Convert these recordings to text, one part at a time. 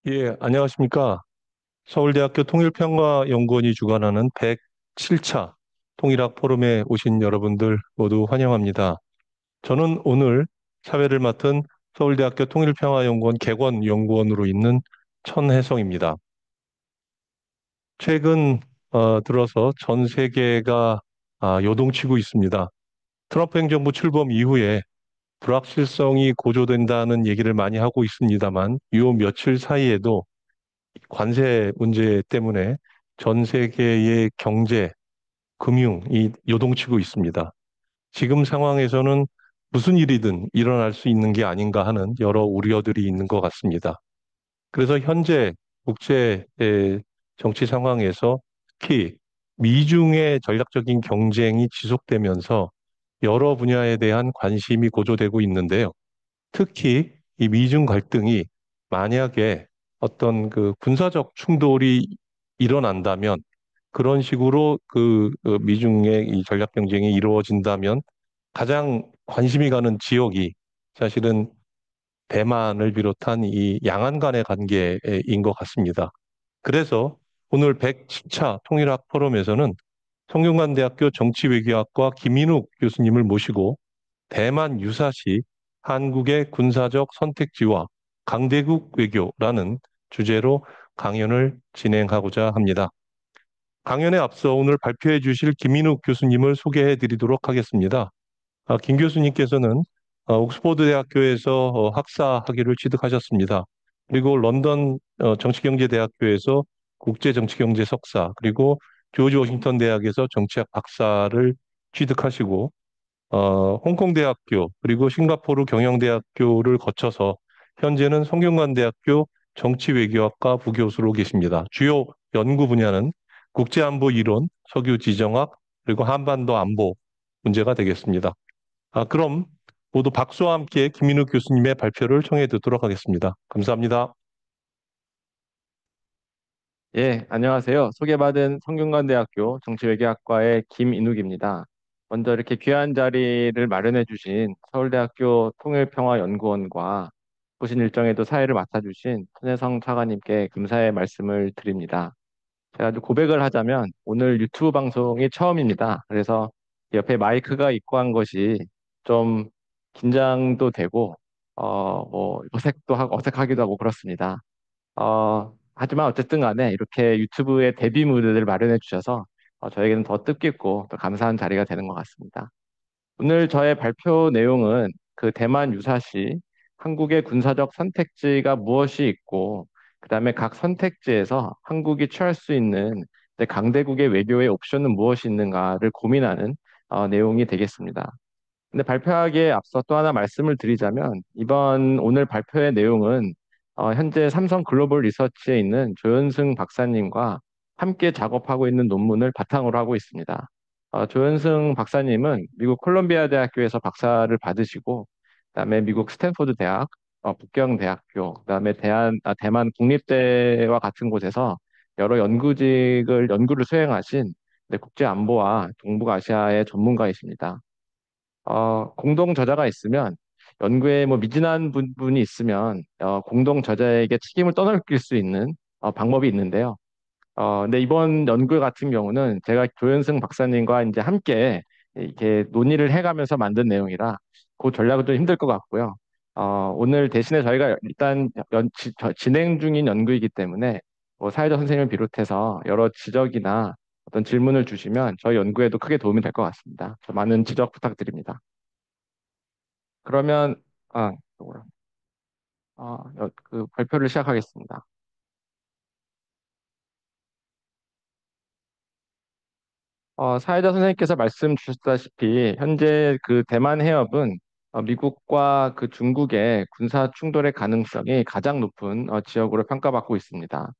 예, 안녕하십니까. 서울대학교 통일평화연구원이 주관하는 107차 통일학 포럼에 오신 여러분들 모두 환영합니다. 저는 오늘 사회를 맡은 서울대학교 통일평화연구원 객원연구원으로 있는 천혜성입니다. 최근 들어서 전 세계가 요동치고 있습니다. 트럼프 행정부 출범 이후에 불확실성이 고조된다는 얘기를 많이 하고 있습니다만, 요 며칠 사이에도 관세 문제 때문에 전 세계의 경제, 금융이 요동치고 있습니다. 지금 상황에서는 무슨 일이든 일어날 수 있는 게 아닌가 하는 여러 우려들이 있는 것 같습니다. 그래서 현재 국제 정치 상황에서 특히 미중의 전략적인 경쟁이 지속되면서 여러 분야에 대한 관심이 고조되고 있는데요. 특히 이 미중 갈등이 만약에 어떤 그 군사적 충돌이 일어난다면 그런 식으로 미중의 이 전략 경쟁이 이루어진다면 가장 관심이 가는 지역이 사실은 대만을 비롯한 이 양안 간의 관계인 것 같습니다. 그래서 오늘 110차 통일학 포럼에서는 성균관대학교 정치외교학과 김인욱 교수님을 모시고 대만 유사시 한국의 군사적 선택지와 강대국 외교라는 주제로 강연을 진행하고자 합니다. 강연에 앞서 오늘 발표해 주실 김인욱 교수님을 소개해 드리도록 하겠습니다. 김 교수님께서는 옥스퍼드 대학교에서 학사 학위를 취득하셨습니다. 그리고 런던 정치경제대학교에서 국제정치경제 석사, 그리고 조지 워싱턴 대학에서 정치학 박사를 취득하시고 홍콩대학교 그리고 싱가포르 경영대학교를 거쳐서 현재는 성균관대학교 정치외교학과 부교수로 계십니다. 주요 연구 분야는 국제안보 이론, 석유 지정학, 그리고 한반도 안보 문제가 되겠습니다. 그럼 모두 박수와 함께 김민우 교수님의 발표를 청해 듣도록 하겠습니다. 감사합니다. 예, 안녕하세요. 소개받은 성균관대학교 정치외교학과의 김인욱입니다. 먼저 이렇게 귀한 자리를 마련해 주신 서울대학교 통일평화연구원과 보신 일정에도 사회를 맡아주신 손혜성 차관님께 감사의 말씀을 드립니다. 제가 아주 고백을 하자면 오늘 유튜브 방송이 처음입니다. 그래서 옆에 마이크가 있고 한 것이 좀 긴장도 되고, 뭐 어색도 하고 어색하기도 하고 그렇습니다. 하지만 어쨌든 간에 이렇게 유튜브에 데뷔 무대를 마련해 주셔서 저에게는 더 뜻깊고 또 감사한 자리가 되는 것 같습니다. 오늘 저의 발표 내용은 그 대만 유사시 한국의 군사적 선택지가 무엇이 있고, 그다음에 각 선택지에서 한국이 취할 수 있는 강대국의 외교의 옵션은 무엇이 있는가를 고민하는 내용이 되겠습니다. 근데 발표하기에 앞서 또 하나 말씀을 드리자면 이번 오늘 발표의 내용은 현재 삼성 글로벌 리서치에 있는 조현승 박사님과 함께 작업하고 있는 논문을 바탕으로 하고 있습니다. 조현승 박사님은 미국 콜롬비아 대학교에서 박사를 받으시고 그다음에 미국 스탠포드 대학, 북경대학교, 그다음에 대만 국립대와 같은 곳에서 여러 연구를 수행하신 국제 안보와 동북아시아의 전문가이십니다. 공동 저자가 있으면 연구에 뭐 미진한 부분이 있으면 공동 저자에게 책임을 떠넘길 수 있는 방법이 있는데요. 근데 이번 연구 같은 경우는 제가 조현승 박사님과 이제 함께 이렇게 논의를 해가면서 만든 내용이라 그 전략은 좀 힘들 것 같고요. 오늘 대신에 저희가 일단 진행 중인 연구이기 때문에 뭐 사회자 선생님을 비롯해서 여러 지적이나 어떤 질문을 주시면 저희 연구에도 크게 도움이 될 것 같습니다. 많은 지적 부탁드립니다. 그러면 이쪽으로. 그 발표를 시작하겠습니다. 사회자 선생님께서 말씀 주셨다시피 현재 그 대만 해협은 미국과 그 중국의 군사 충돌의 가능성이 가장 높은 지역으로 평가받고 있습니다.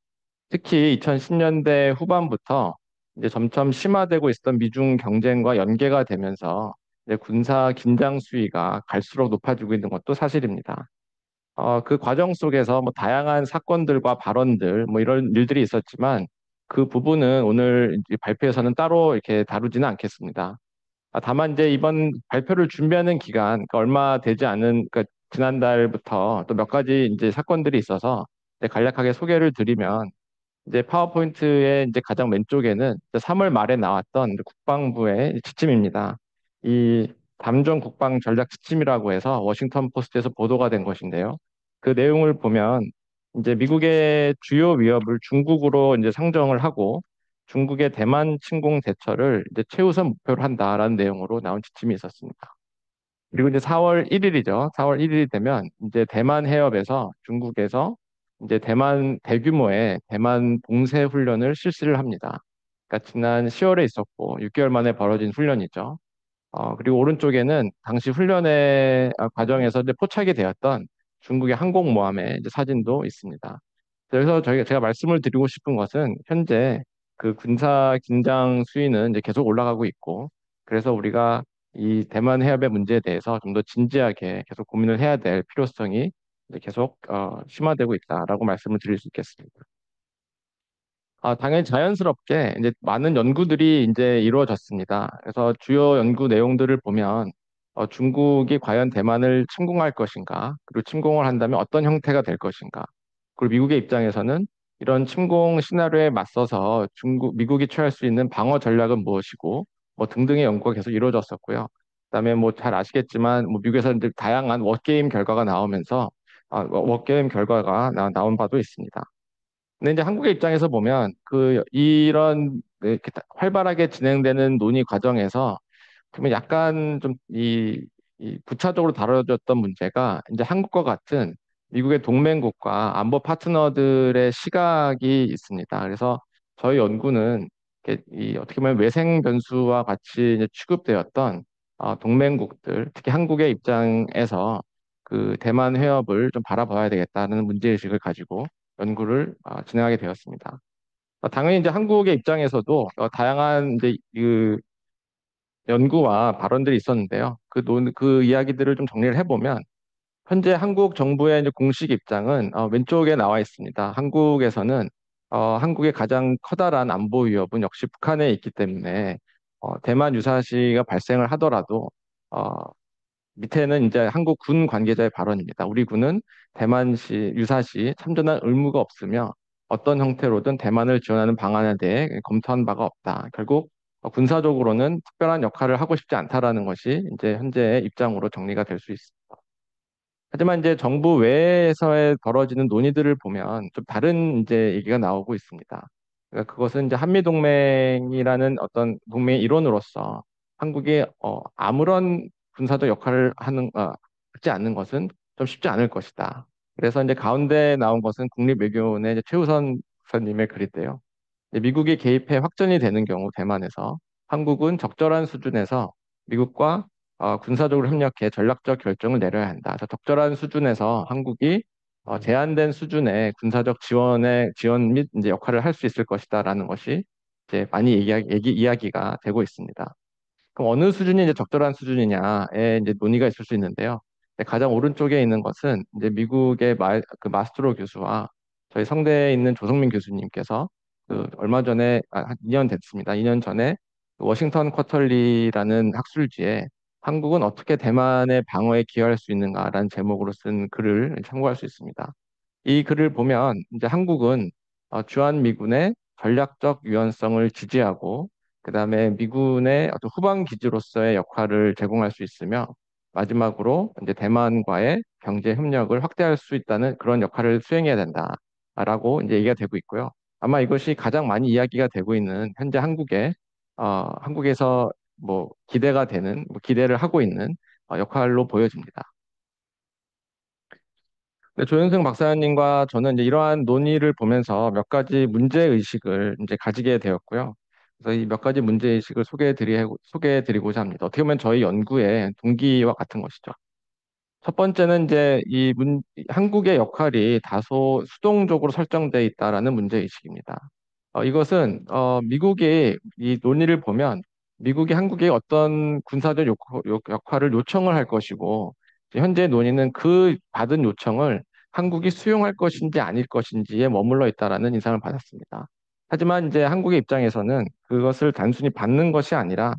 특히 2010년대 후반부터 이제 점점 심화되고 있었던 미중 경쟁과 연계가 되면서 이제 군사 긴장 수위가 갈수록 높아지고 있는 것도 사실입니다. 그 과정 속에서 뭐 다양한 사건들과 발언들 뭐 이런 일들이 있었지만 그 부분은 오늘 이제 발표에서는 따로 이렇게 다루지는 않겠습니다. 다만 이제 이번 발표를 준비하는 기간, 그러니까 얼마 되지 않은, 그러니까 지난달부터 또 몇 가지 이제 사건들이 있어서 간략하게 소개를 드리면 이제 파워포인트의 이제 가장 왼쪽에는 3월 말에 나왔던 이제 국방부의 지침입니다. 이 담정 국방 전략 지침이라고 해서 워싱턴 포스트에서 보도가 된 것인데요. 그 내용을 보면 이제 미국의 주요 위협을 중국으로 이제 상정을 하고 중국의 대만 침공 대처를 이제 최우선 목표로 한다라는 내용으로 나온 지침이 있었습니다. 그리고 이제 4월 1일이죠. 4월 1일이 되면 이제 대만 해협에서 중국에서 이제 대만 대규모의 대만 봉쇄 훈련을 실시를 합니다. 그러니까 지난 10월에 있었고 6개월 만에 벌어진 훈련이죠. 그리고 오른쪽에는 당시 훈련의 과정에서 이제 포착이 되었던 중국의 항공모함의 이제 사진도 있습니다. 그래서 제가 말씀을 드리고 싶은 것은 현재 그 군사 긴장 수위는 이제 계속 올라가고 있고, 그래서 우리가 이 대만 해협의 문제에 대해서 좀 더 진지하게 계속 고민을 해야 될 필요성이 이제 계속 심화되고 있다라고 말씀을 드릴 수 있겠습니다. 당연히 자연스럽게 이제 많은 연구들이 이제 이루어졌습니다. 그래서 주요 연구 내용들을 보면 중국이 과연 대만을 침공할 것인가, 그리고 침공을 한다면 어떤 형태가 될 것인가, 그리고 미국의 입장에서는 이런 침공 시나리오에 맞서서 미국이 취할 수 있는 방어 전략은 무엇이고, 뭐 등등의 연구가 계속 이루어졌었고요. 그다음에 뭐 잘 아시겠지만 뭐 미국에서 이제 다양한 워게임 결과가 나오면서 워게임 결과가 나온 바도 있습니다. 근데 이제 한국의 입장에서 보면 이런 이렇게 활발하게 진행되는 논의 과정에서 그러면 약간 좀 이 부차적으로 다뤄졌던 문제가 이제 한국과 같은 미국의 동맹국과 안보 파트너들의 시각이 있습니다. 그래서 저희 연구는 어떻게 보면 외생 변수와 같이 이제 취급되었던 동맹국들, 특히 한국의 입장에서 그 대만 해협을 좀 바라봐야 되겠다는 문제의식을 가지고 연구를 진행하게 되었습니다. 당연히 이제 한국의 입장에서도 다양한 이제 그 연구와 발언들이 있었는데요. 그 이야기들을 좀 정리를 해보면 현재 한국 정부의 이제 공식 입장은 왼쪽에 나와 있습니다. 한국에서는 한국의 가장 커다란 안보 위협은 역시 북한에 있기 때문에 대만 유사시가 발생을 하더라도 어, 밑에는 이제 한국 군 관계자의 발언입니다. 우리 군은 대만시 유사시 참전할 의무가 없으며 어떤 형태로든 대만을 지원하는 방안에 대해 검토한 바가 없다. 결국 군사적으로는 특별한 역할을 하고 싶지 않다라는 것이 이제 현재의 입장으로 정리가 될 수 있습니다. 하지만 이제 정부 외에서의 벌어지는 논의들을 보면 좀 다른 이제 얘기가 나오고 있습니다. 그러니까 그것은 이제 한미동맹이라는 어떤 동맹의 일원으로서 한국이 아무런 군사적 역할을 하지 않는 것은 좀 쉽지 않을 것이다. 그래서 이제 가운데 나온 것은 국립외교원의 이제 최우선 박사님의 글인데요. 이제 미국이 개입해 확전이 되는 경우 대만에서 한국은 적절한 수준에서 미국과 군사적으로 협력해 전략적 결정을 내려야 한다. 그래서 적절한 수준에서 한국이 제한된 수준의 군사적 지원 및 이제 역할을 할 수 있을 것이다라는 것이 이제 많이 이야기가 되고 있습니다. 그럼 어느 수준이 이제 적절한 수준이냐에 이제 논의가 있을 수 있는데요. 가장 오른쪽에 있는 것은 이제 미국의 그 마스트로 교수와 저희 성대에 있는 조성민 교수님께서 그 얼마 전에 한 2년 됐습니다. 2년 전에 그 워싱턴 쿼털리라는 학술지에 한국은 어떻게 대만의 방어에 기여할 수 있는가라는 제목으로 쓴 글을 참고할 수 있습니다. 이 글을 보면 이제 한국은 주한미군의 전략적 유연성을 지지하고 그다음에 미군의 어떤 후방 기지로서의 역할을 제공할 수 있으며 마지막으로 이제 대만과의 경제 협력을 확대할 수 있다는 그런 역할을 수행해야 된다라고 이제 얘기가 되고 있고요. 아마 이것이 가장 많이 이야기가 되고 있는 현재 한국에서 뭐 기대가 되는 뭐 기대를 하고 있는 역할로 보여집니다. 네, 조현승 박사님과 저는 이제 이러한 논의를 보면서 몇 가지 문제 의식을 이제 가지게 되었고요. 그래서 이 몇 가지 문제 의식을 소개해드리고자 합니다. 어떻게 보면 저희 연구의 동기와 같은 것이죠. 첫 번째는 이제 한국의 역할이 다소 수동적으로 설정되어 있다라는 문제 의식입니다. 이것은 미국의 이 논의를 보면 미국이 한국에 어떤 군사적 역할을 요청을 할 것이고 현재 논의는 그 받은 요청을 한국이 수용할 것인지 아닐 것인지에 머물러 있다라는 인상을 받았습니다. 하지만 이제 한국의 입장에서는 그것을 단순히 받는 것이 아니라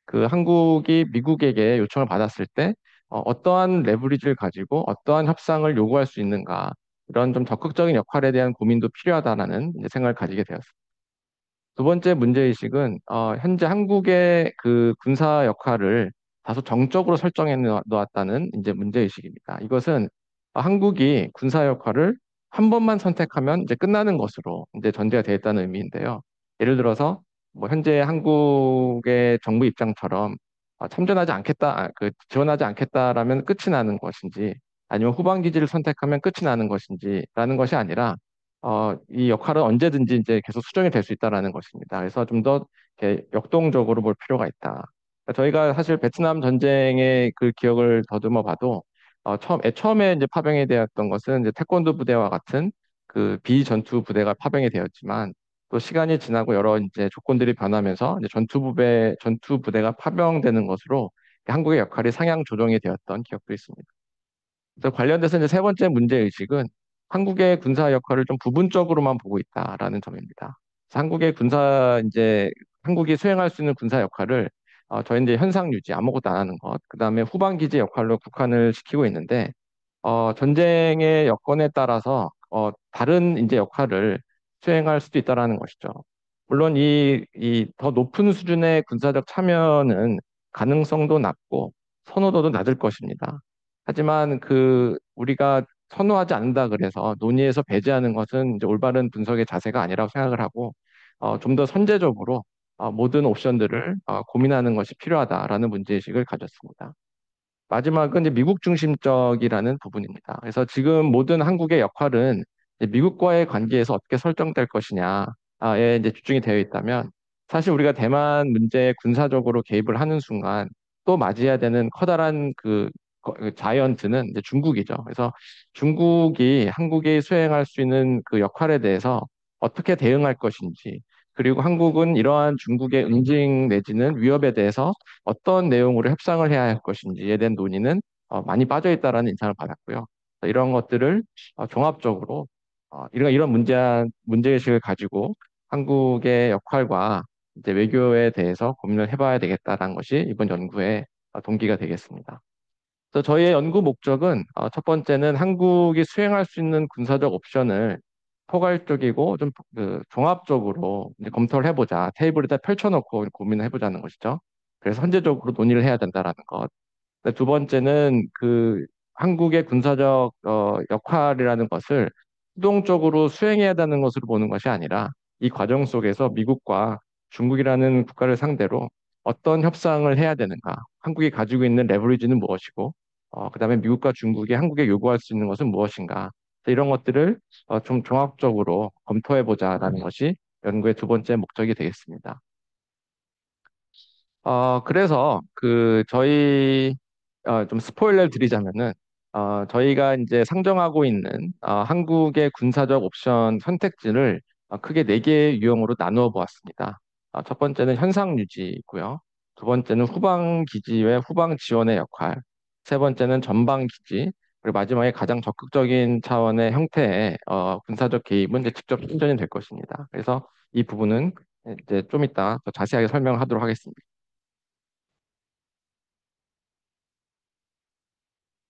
그 한국이 미국에게 요청을 받았을 때 어떠한 레버리지를 가지고 어떠한 협상을 요구할 수 있는가 이런 좀 적극적인 역할에 대한 고민도 필요하다라는 이제 생각을 가지게 되었습니다. 두 번째 문제의식은 현재 한국의 그 군사 역할을 다소 정적으로 설정해 놓았다는 이제 문제의식입니다. 이것은 한국이 군사 역할을 한 번만 선택하면 이제 끝나는 것으로 이제 전제가 되어 있다는 의미인데요. 예를 들어서 뭐 현재 한국의 정부 입장처럼 참전하지 않겠다, 지원하지 않겠다라면 끝이 나는 것인지, 아니면 후방 기지를 선택하면 끝이 나는 것인지라는 것이 아니라 이 역할은 언제든지 이제 계속 수정이 될 수 있다라는 것입니다. 그래서 좀 더 역동적으로 볼 필요가 있다. 그러니까 저희가 사실 베트남 전쟁의 그 기억을 더듬어 봐도 처음에 이제 파병이 되었던 것은 이제 태권도 부대와 같은 그 비전투 부대가 파병이 되었지만 또 시간이 지나고 여러 이제 조건들이 변하면서 이제 전투 부대가 파병되는 것으로 한국의 역할이 상향 조정이 되었던 기억도 있습니다. 그래서 관련돼서 이제 세 번째 문제 의식은 한국의 군사 역할을 좀 부분적으로만 보고 있다라는 점입니다. 그래서 한국이 수행할 수 있는 군사 역할을 저희 이제 현상 유지 아무것도 안 하는 것, 그다음에 후방 기지 역할로 국한을 시키고 있는데 전쟁의 여건에 따라서 다른 이제 역할을 수행할 수도 있다라는 것이죠. 물론 이 더 높은 수준의 군사적 참여는 가능성도 낮고 선호도도 낮을 것입니다. 하지만 그 우리가 선호하지 않는다 그래서 논의에서 배제하는 것은 이제 올바른 분석의 자세가 아니라고 생각을 하고 좀 더 선제적으로 모든 옵션들을 고민하는 것이 필요하다라는 문제의식을 가졌습니다. 마지막은 이제 미국 중심적이라는 부분입니다. 그래서 지금 모든 한국의 역할은 이제 미국과의 관계에서 어떻게 설정될 것이냐에 이제 집중이 되어 있다면 사실 우리가 대만 문제에 군사적으로 개입을 하는 순간 또 맞이해야 되는 커다란 그 자이언트는 이제 중국이죠. 그래서 중국이 한국이 수행할 수 있는 그 역할에 대해서 어떻게 대응할 것인지 그리고 한국은 이러한 중국의 응징 내지는 위협에 대해서 어떤 내용으로 협상을 해야 할 것인지에 대한 논의는 많이 빠져 있다라는 인상을 받았고요. 이런 것들을 종합적으로 이런 문제의식을 가지고 한국의 역할과 이제 외교에 대해서 고민을 해봐야 되겠다라는 것이 이번 연구의 동기가 되겠습니다. 그래서 저희의 연구 목적은 첫 번째는 한국이 수행할 수 있는 군사적 옵션을 포괄적이고 좀 종합적으로 이제 검토를 해보자. 테이블에다 펼쳐놓고 고민을 해보자는 것이죠. 그래서 현재적으로 논의를 해야 된다라는 것. 두 번째는 그 한국의 군사적 역할이라는 것을 수동적으로 수행해야 되는 것으로 보는 것이 아니라 이 과정 속에서 미국과 중국이라는 국가를 상대로 어떤 협상을 해야 되는가, 한국이 가지고 있는 레버리지는 무엇이고, 그다음에 미국과 중국이 한국에 요구할 수 있는 것은 무엇인가, 이런 것들을 좀 종합적으로 검토해 보자라는 것이 연구의 두 번째 목적이 되겠습니다. 그래서 좀 스포일러를 드리자면은 저희가 이제 상정하고 있는 한국의 군사적 옵션 선택지를 크게 네 개의 유형으로 나누어 보았습니다. 첫 번째는 현상 유지고요. 두 번째는 후방 기지의 후방 지원의 역할. 세 번째는 전방 기지. 그리고 마지막에 가장 적극적인 차원의 형태의 군사적 개입은 이제 직접 참전이 될 것입니다. 그래서 이 부분은 이제 좀 이따 더 자세하게 설명하도록 하겠습니다.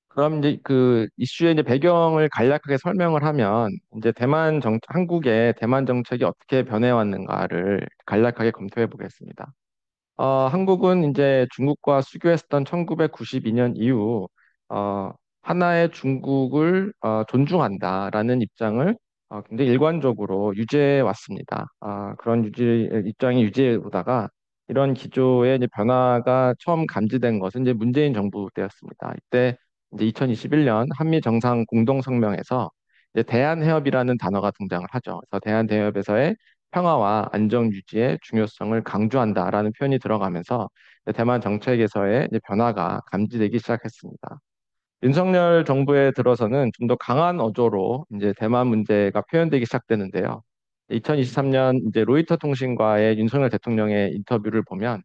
그럼 이제 그 이슈의 이제 배경을 간략하게 설명을 하면 이제 한국의 대만 정책이 어떻게 변해왔는가를 간략하게 검토해 보겠습니다. 한국은 이제 중국과 수교했었던 1992년 이후 어, 하나의 중국을 존중한다라는 입장을 굉장히 일관적으로 유지해 왔습니다. 그런 입장이 유지해 오다가 이런 기조의 이제 변화가 처음 감지된 것은 이제 문재인 정부 때였습니다. 이때 이제 2021년 한미 정상 공동 성명에서 이제 대한해협이라는 단어가 등장을 하죠. 그래서 대한해협에서의 평화와 안정 유지의 중요성을 강조한다라는 표현이 들어가면서 대만 정책에서의 이제 변화가 감지되기 시작했습니다. 윤석열 정부에 들어서는 좀 더 강한 어조로 이제 대만 문제가 표현되기 시작되는데요. 2023년 이제 로이터 통신과의 윤석열 대통령의 인터뷰를 보면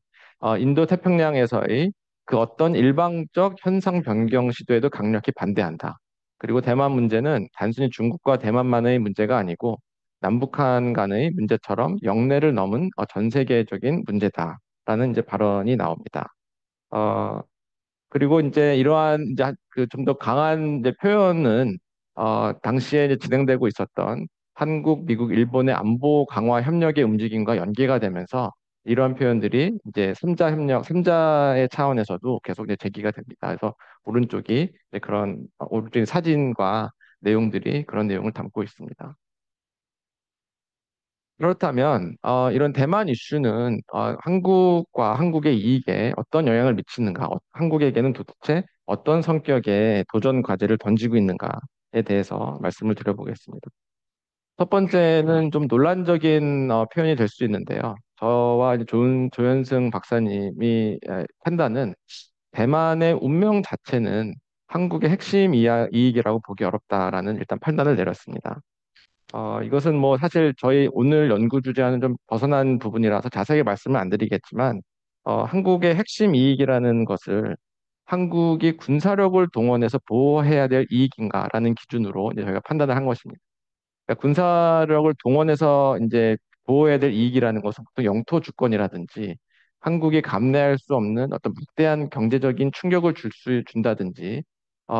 인도 태평양에서의 그 어떤 일방적 현상 변경 시도에도 강력히 반대한다. 그리고 대만 문제는 단순히 중국과 대만만의 문제가 아니고 남북한 간의 문제처럼 영내를 넘은 전 세계적인 문제다라는 이제 발언이 나옵니다. 어, 그리고 이제 이러한 이제 그 좀 더 강한 이제 표현은 당시에 이제 진행되고 있었던 한국, 미국, 일본의 안보 강화 협력의 움직임과 연계가 되면서 이러한 표현들이 이제 3자 협력, 3자의 차원에서도 계속 이제 제기가 됩니다. 그래서 오른쪽이 이제 그런 오른쪽의 사진과 내용들이 그런 내용을 담고 있습니다. 그렇다면 이런 대만 이슈는 한국과 한국의 이익에 어떤 영향을 미치는가, 한국에게는 도대체 어떤 성격의 도전 과제를 던지고 있는가에 대해서 말씀을 드려보겠습니다. 첫 번째는 좀 논란적인 표현이 될 수 있는데요. 저와 이제 조현승 박사님이 판단은 대만의 운명 자체는 한국의 핵심 이익이라고 보기 어렵다라는 일단 판단을 내렸습니다. 이것은 뭐 사실 저희 오늘 연구 주제와는 좀 벗어난 부분이라서 자세하게 말씀을 안 드리겠지만, 한국의 핵심 이익이라는 것을 한국이 군사력을 동원해서 보호해야 될 이익인가라는 기준으로 이제 저희가 판단을 한 것입니다. 그러니까 군사력을 동원해서 이제 보호해야 될 이익이라는 것은 보통 영토 주권이라든지 한국이 감내할 수 없는 어떤 막대한 경제적인 충격을 준다든지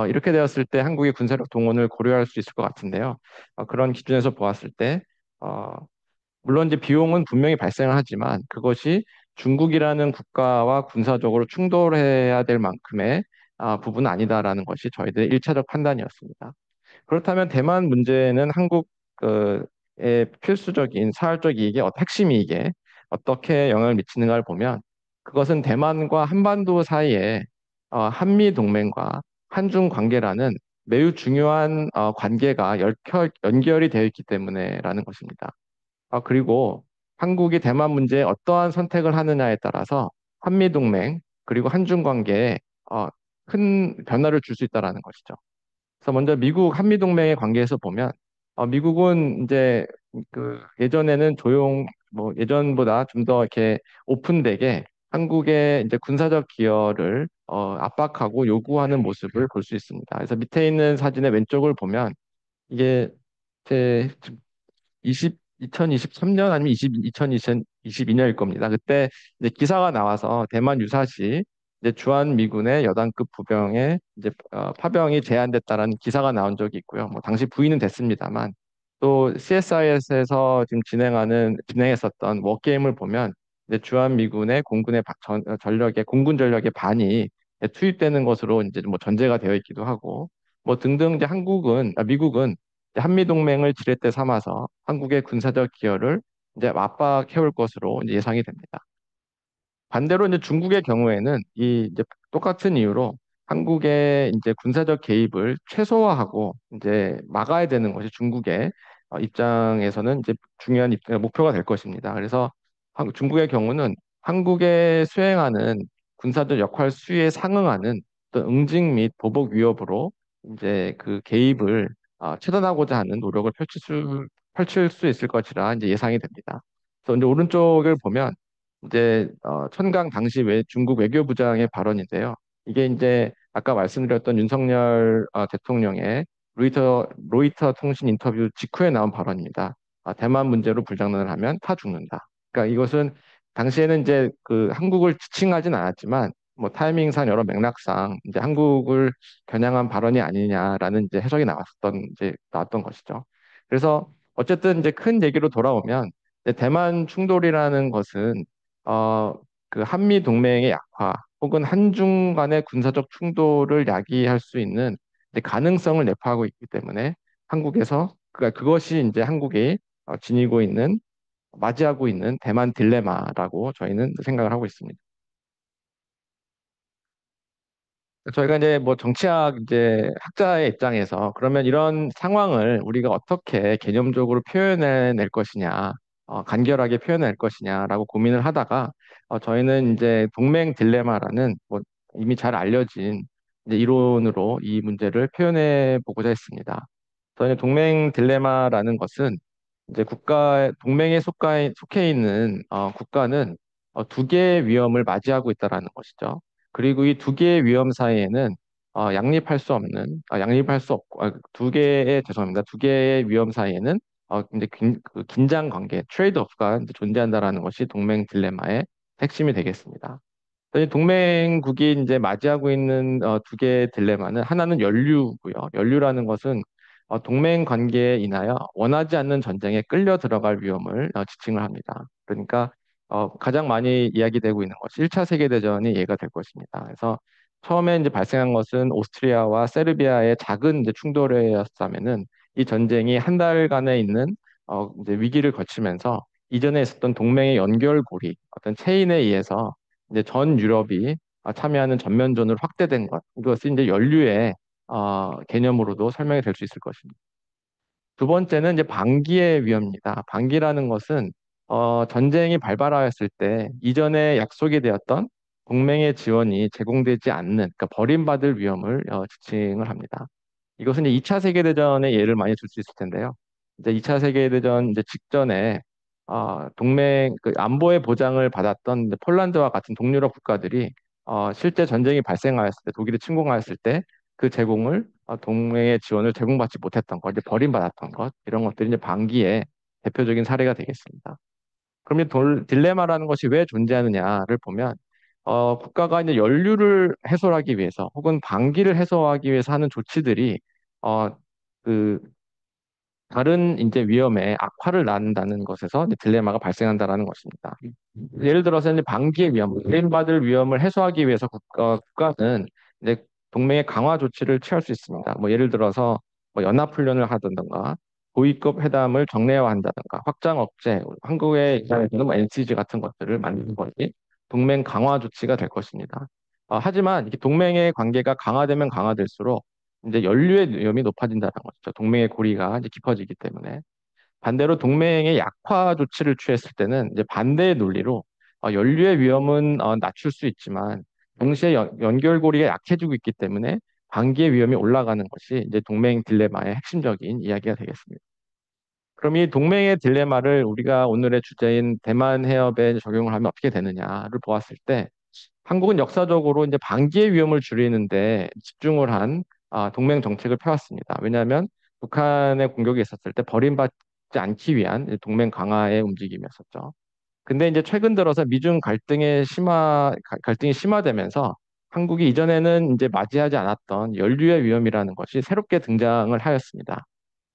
이렇게 되었을 때 한국의 군사력 동원을 고려할 수 있을 것 같은데요. 그런 기준에서 보았을 때 어, 물론 이제 비용은 분명히 발생을 하지만 그것이 중국이라는 국가와 군사적으로 충돌해야 될 만큼의 부분은 아니다라는 것이 저희들의 일차적 판단이었습니다. 그렇다면 대만 문제는 한국의 필수적인 사활적 이익에 핵심 이익에 어떻게 영향을 미치는가를 보면 그것은 대만과 한반도 사이에 한미 동맹과 한중 관계라는 매우 중요한 관계가 연결이 되어 있기 때문에라는 것입니다. 그리고 한국이 대만 문제에 어떠한 선택을 하느냐에 따라서 한미 동맹 그리고 한중 관계에 큰 변화를 줄 수 있다라는 것이죠. 그래서 먼저 미국 한미동맹의 관계에서 보면 미국은 이제 그 예전에는 뭐 예전보다 좀 더 이렇게 오픈되게 한국의 이제 군사적 기여를 압박하고 요구하는 모습을 볼 수 있습니다. 그래서 밑에 있는 사진의 왼쪽을 보면 이게 제 2023년 아니면 2022년일 겁니다. 그때 이제 기사가 나와서 대만 유사시 이제 주한 미군의 여단급 부병의 이제 파병이 제한됐다라는 기사가 나온 적이 있고요. 뭐 당시 부인은 됐습니다만 또 CSIS에서 지금 진행했었던 워게임을 보면 이제 주한 미군의 전력의 공군 전력의 반이 투입되는 것으로 이제 뭐 전제가 되어 있기도 하고 뭐 등등 이제 미국은 한미 동맹을 지렛대 삼아서 한국의 군사적 기여를 이제 압박해올 것으로 이제 예상이 됩니다. 반대로 이제 중국의 경우에는 이 이제 똑같은 이유로 한국의 이제 군사적 개입을 최소화하고 이제 막아야 되는 것이 중국의 입장에서는 이제 중요한 목표가 될 것입니다. 그래서 중국의 경우는 한국의 수행하는 군사적 역할 수위에 상응하는 어떤 응징 및 보복 위협으로 이제 그 개입을 차단하고자 하는 노력을 펼칠 수 있을 것이라 이제 예상이 됩니다. 그래서 이제 오른쪽을 보면 이제 천강 당시 중국 외교부장의 발언인데요. 이게 이제 아까 말씀드렸던 윤석열 대통령의 로이터 통신 인터뷰 직후에 나온 발언입니다. 대만 문제로 불장난을 하면 타 죽는다. 그러니까 이것은 당시에는 이제 그 한국을 지칭하진 않았지만 뭐 타이밍상 여러 맥락상 이제 한국을 겨냥한 발언이 아니냐라는 이제 해석이 나왔던 것이죠. 그래서 어쨌든 이제 큰 얘기로 돌아오면 이제 대만 충돌이라는 것은 어, 그 한미 동맹의 약화 혹은 한중 간의 군사적 충돌을 야기할 수 있는 이제 가능성을 내포하고 있기 때문에 한국에서 그것이 이제 한국이 맞이하고 있는 대만 딜레마라고 저희는 생각을 하고 있습니다. 저희가 이제 뭐 정치학 이제 학자의 입장에서 그러면 이런 상황을 우리가 어떻게 개념적으로 표현해낼 것이냐, 간결하게 표현할 것이냐라고 고민을 하다가 저희는 이제 동맹 딜레마라는 뭐 이미 잘 알려진 이제 이론으로 이 문제를 표현해 보고자 했습니다. 저희는 동맹 딜레마라는 것은 이제 동맹에 속해 있는 국가는 두 개의 위험을 맞이하고 있다라는 것이죠. 그리고 이 두 개의 위험 사이에는 양립할 수 없고, 죄송합니다. 두 개의 위험 사이에는 이제 그 긴장 관계, 트레이드 오프가 이제 존재한다라는 것이 동맹 딜레마의 핵심이 되겠습니다. 이 동맹국이 이제 맞이하고 있는 두 개의 딜레마는 하나는 연류고요. 연류라는 것은 동맹 관계에 인하여 원하지 않는 전쟁에 끌려 들어갈 위험을 지칭을 합니다. 그러니까 가장 많이 이야기되고 있는 것이 1차 세계대전이 예가 될 것입니다. 그래서 처음에 이제 발생한 것은 오스트리아와 세르비아의 작은 이제 충돌이었다면은 이 전쟁이 한 달간에 있는 이제 위기를 거치면서 이전에 있었던 동맹의 연결고리, 어떤 체인에 의해서 이제 전 유럽이 참여하는 전면전으로 확대된 것. 이것이 이제 연류의 개념으로도 설명이 될 수 있을 것입니다. 두 번째는 이제 방기의 위험입니다. 방기라는 것은 전쟁이 발발하였을 때 이전에 약속이 되었던 동맹의 지원이 제공되지 않는, 그러니까 버림받을 위험을 지칭을 합니다. 이것은 이제 2차 세계대전의 예를 많이 들 수 있을 텐데요. 이제 2차 세계대전 이제 직전에 동맹 그 안보의 보장을 받았던 이제 폴란드와 같은 동유럽 국가들이 실제 전쟁이 발생하였을 때, 독일이 침공하였을 때 그 제공을 동맹의 지원을 제공받지 못했던 것, 이제 버림받았던 것, 이런 것들이 이제 반기의 대표적인 사례가 되겠습니다. 그럼 이 딜레마라는 것이 왜 존재하느냐를 보면 국가가 이제 연류를 해소하기 위해서 혹은 방기를 해소하기 위해서 하는 조치들이 어, 그 다른 이제 위험에 악화를 낳는다는 것에서 이제 딜레마가 발생한다라는 것입니다. 예를 들어서 이제 방기의 위험, 유인받을 위험을 해소하기 위해서 국가는 이제 동맹의 강화 조치를 취할 수 있습니다. 뭐 예를 들어서 뭐 연합훈련을 하든가 고위급 회담을 정례화한다든가 확장 억제, 한국의 입장에서는 뭐 NCG 같은 것들을 만드는 것이 동맹 강화 조치가 될 것입니다. 하지만 이게 동맹의 관계가 강화되면 강화될수록 이제 연류의 위험이 높아진다는 거죠. 동맹의 고리가 이제 깊어지기 때문에. 반대로 동맹의 약화 조치를 취했을 때는 이제 반대의 논리로 연류의 위험은 낮출 수 있지만 동시에 연결고리가 약해지고 있기 때문에 방기의 위험이 올라가는 것이 이제 동맹 딜레마의 핵심적인 이야기가 되겠습니다. 그럼 이 동맹의 딜레마를 우리가 오늘의 주제인 대만 해협에 적용을 하면 어떻게 되느냐를 보았을 때 한국은 역사적으로 이제 방기의 위험을 줄이는데 집중을 한 동맹 정책을 펴왔습니다. 왜냐하면 북한의 공격이 있었을 때 버림받지 않기 위한 이제 동맹 강화의 움직임이었었죠. 근데 이제 최근 들어서 미중 갈등이 심화되면서 한국이 이전에는 이제 맞이하지 않았던 연류의 위험이라는 것이 새롭게 등장을 하였습니다.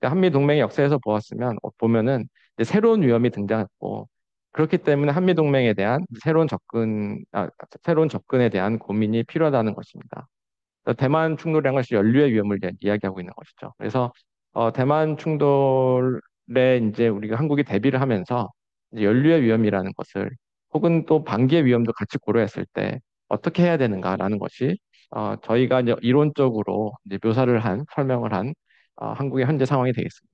그러니까 한미 동맹의 역사에서 보았으면 보면은 이제 새로운 위험이 등장했고 그렇기 때문에 한미 동맹에 대한 새로운 접근에 대한 고민이 필요하다는 것입니다. 대만 충돌이란 것이 연류의 위험을 이야기하고 있는 것이죠. 그래서 대만 충돌에 이제 우리가 한국이 대비를 하면서 이제 연류의 위험이라는 것을 혹은 또 방기의 위험도 같이 고려했을 때 어떻게 해야 되는가라는 것이 저희가 이제 이론적으로 이제 설명을 한 한국의 현재 상황이 되겠습니다.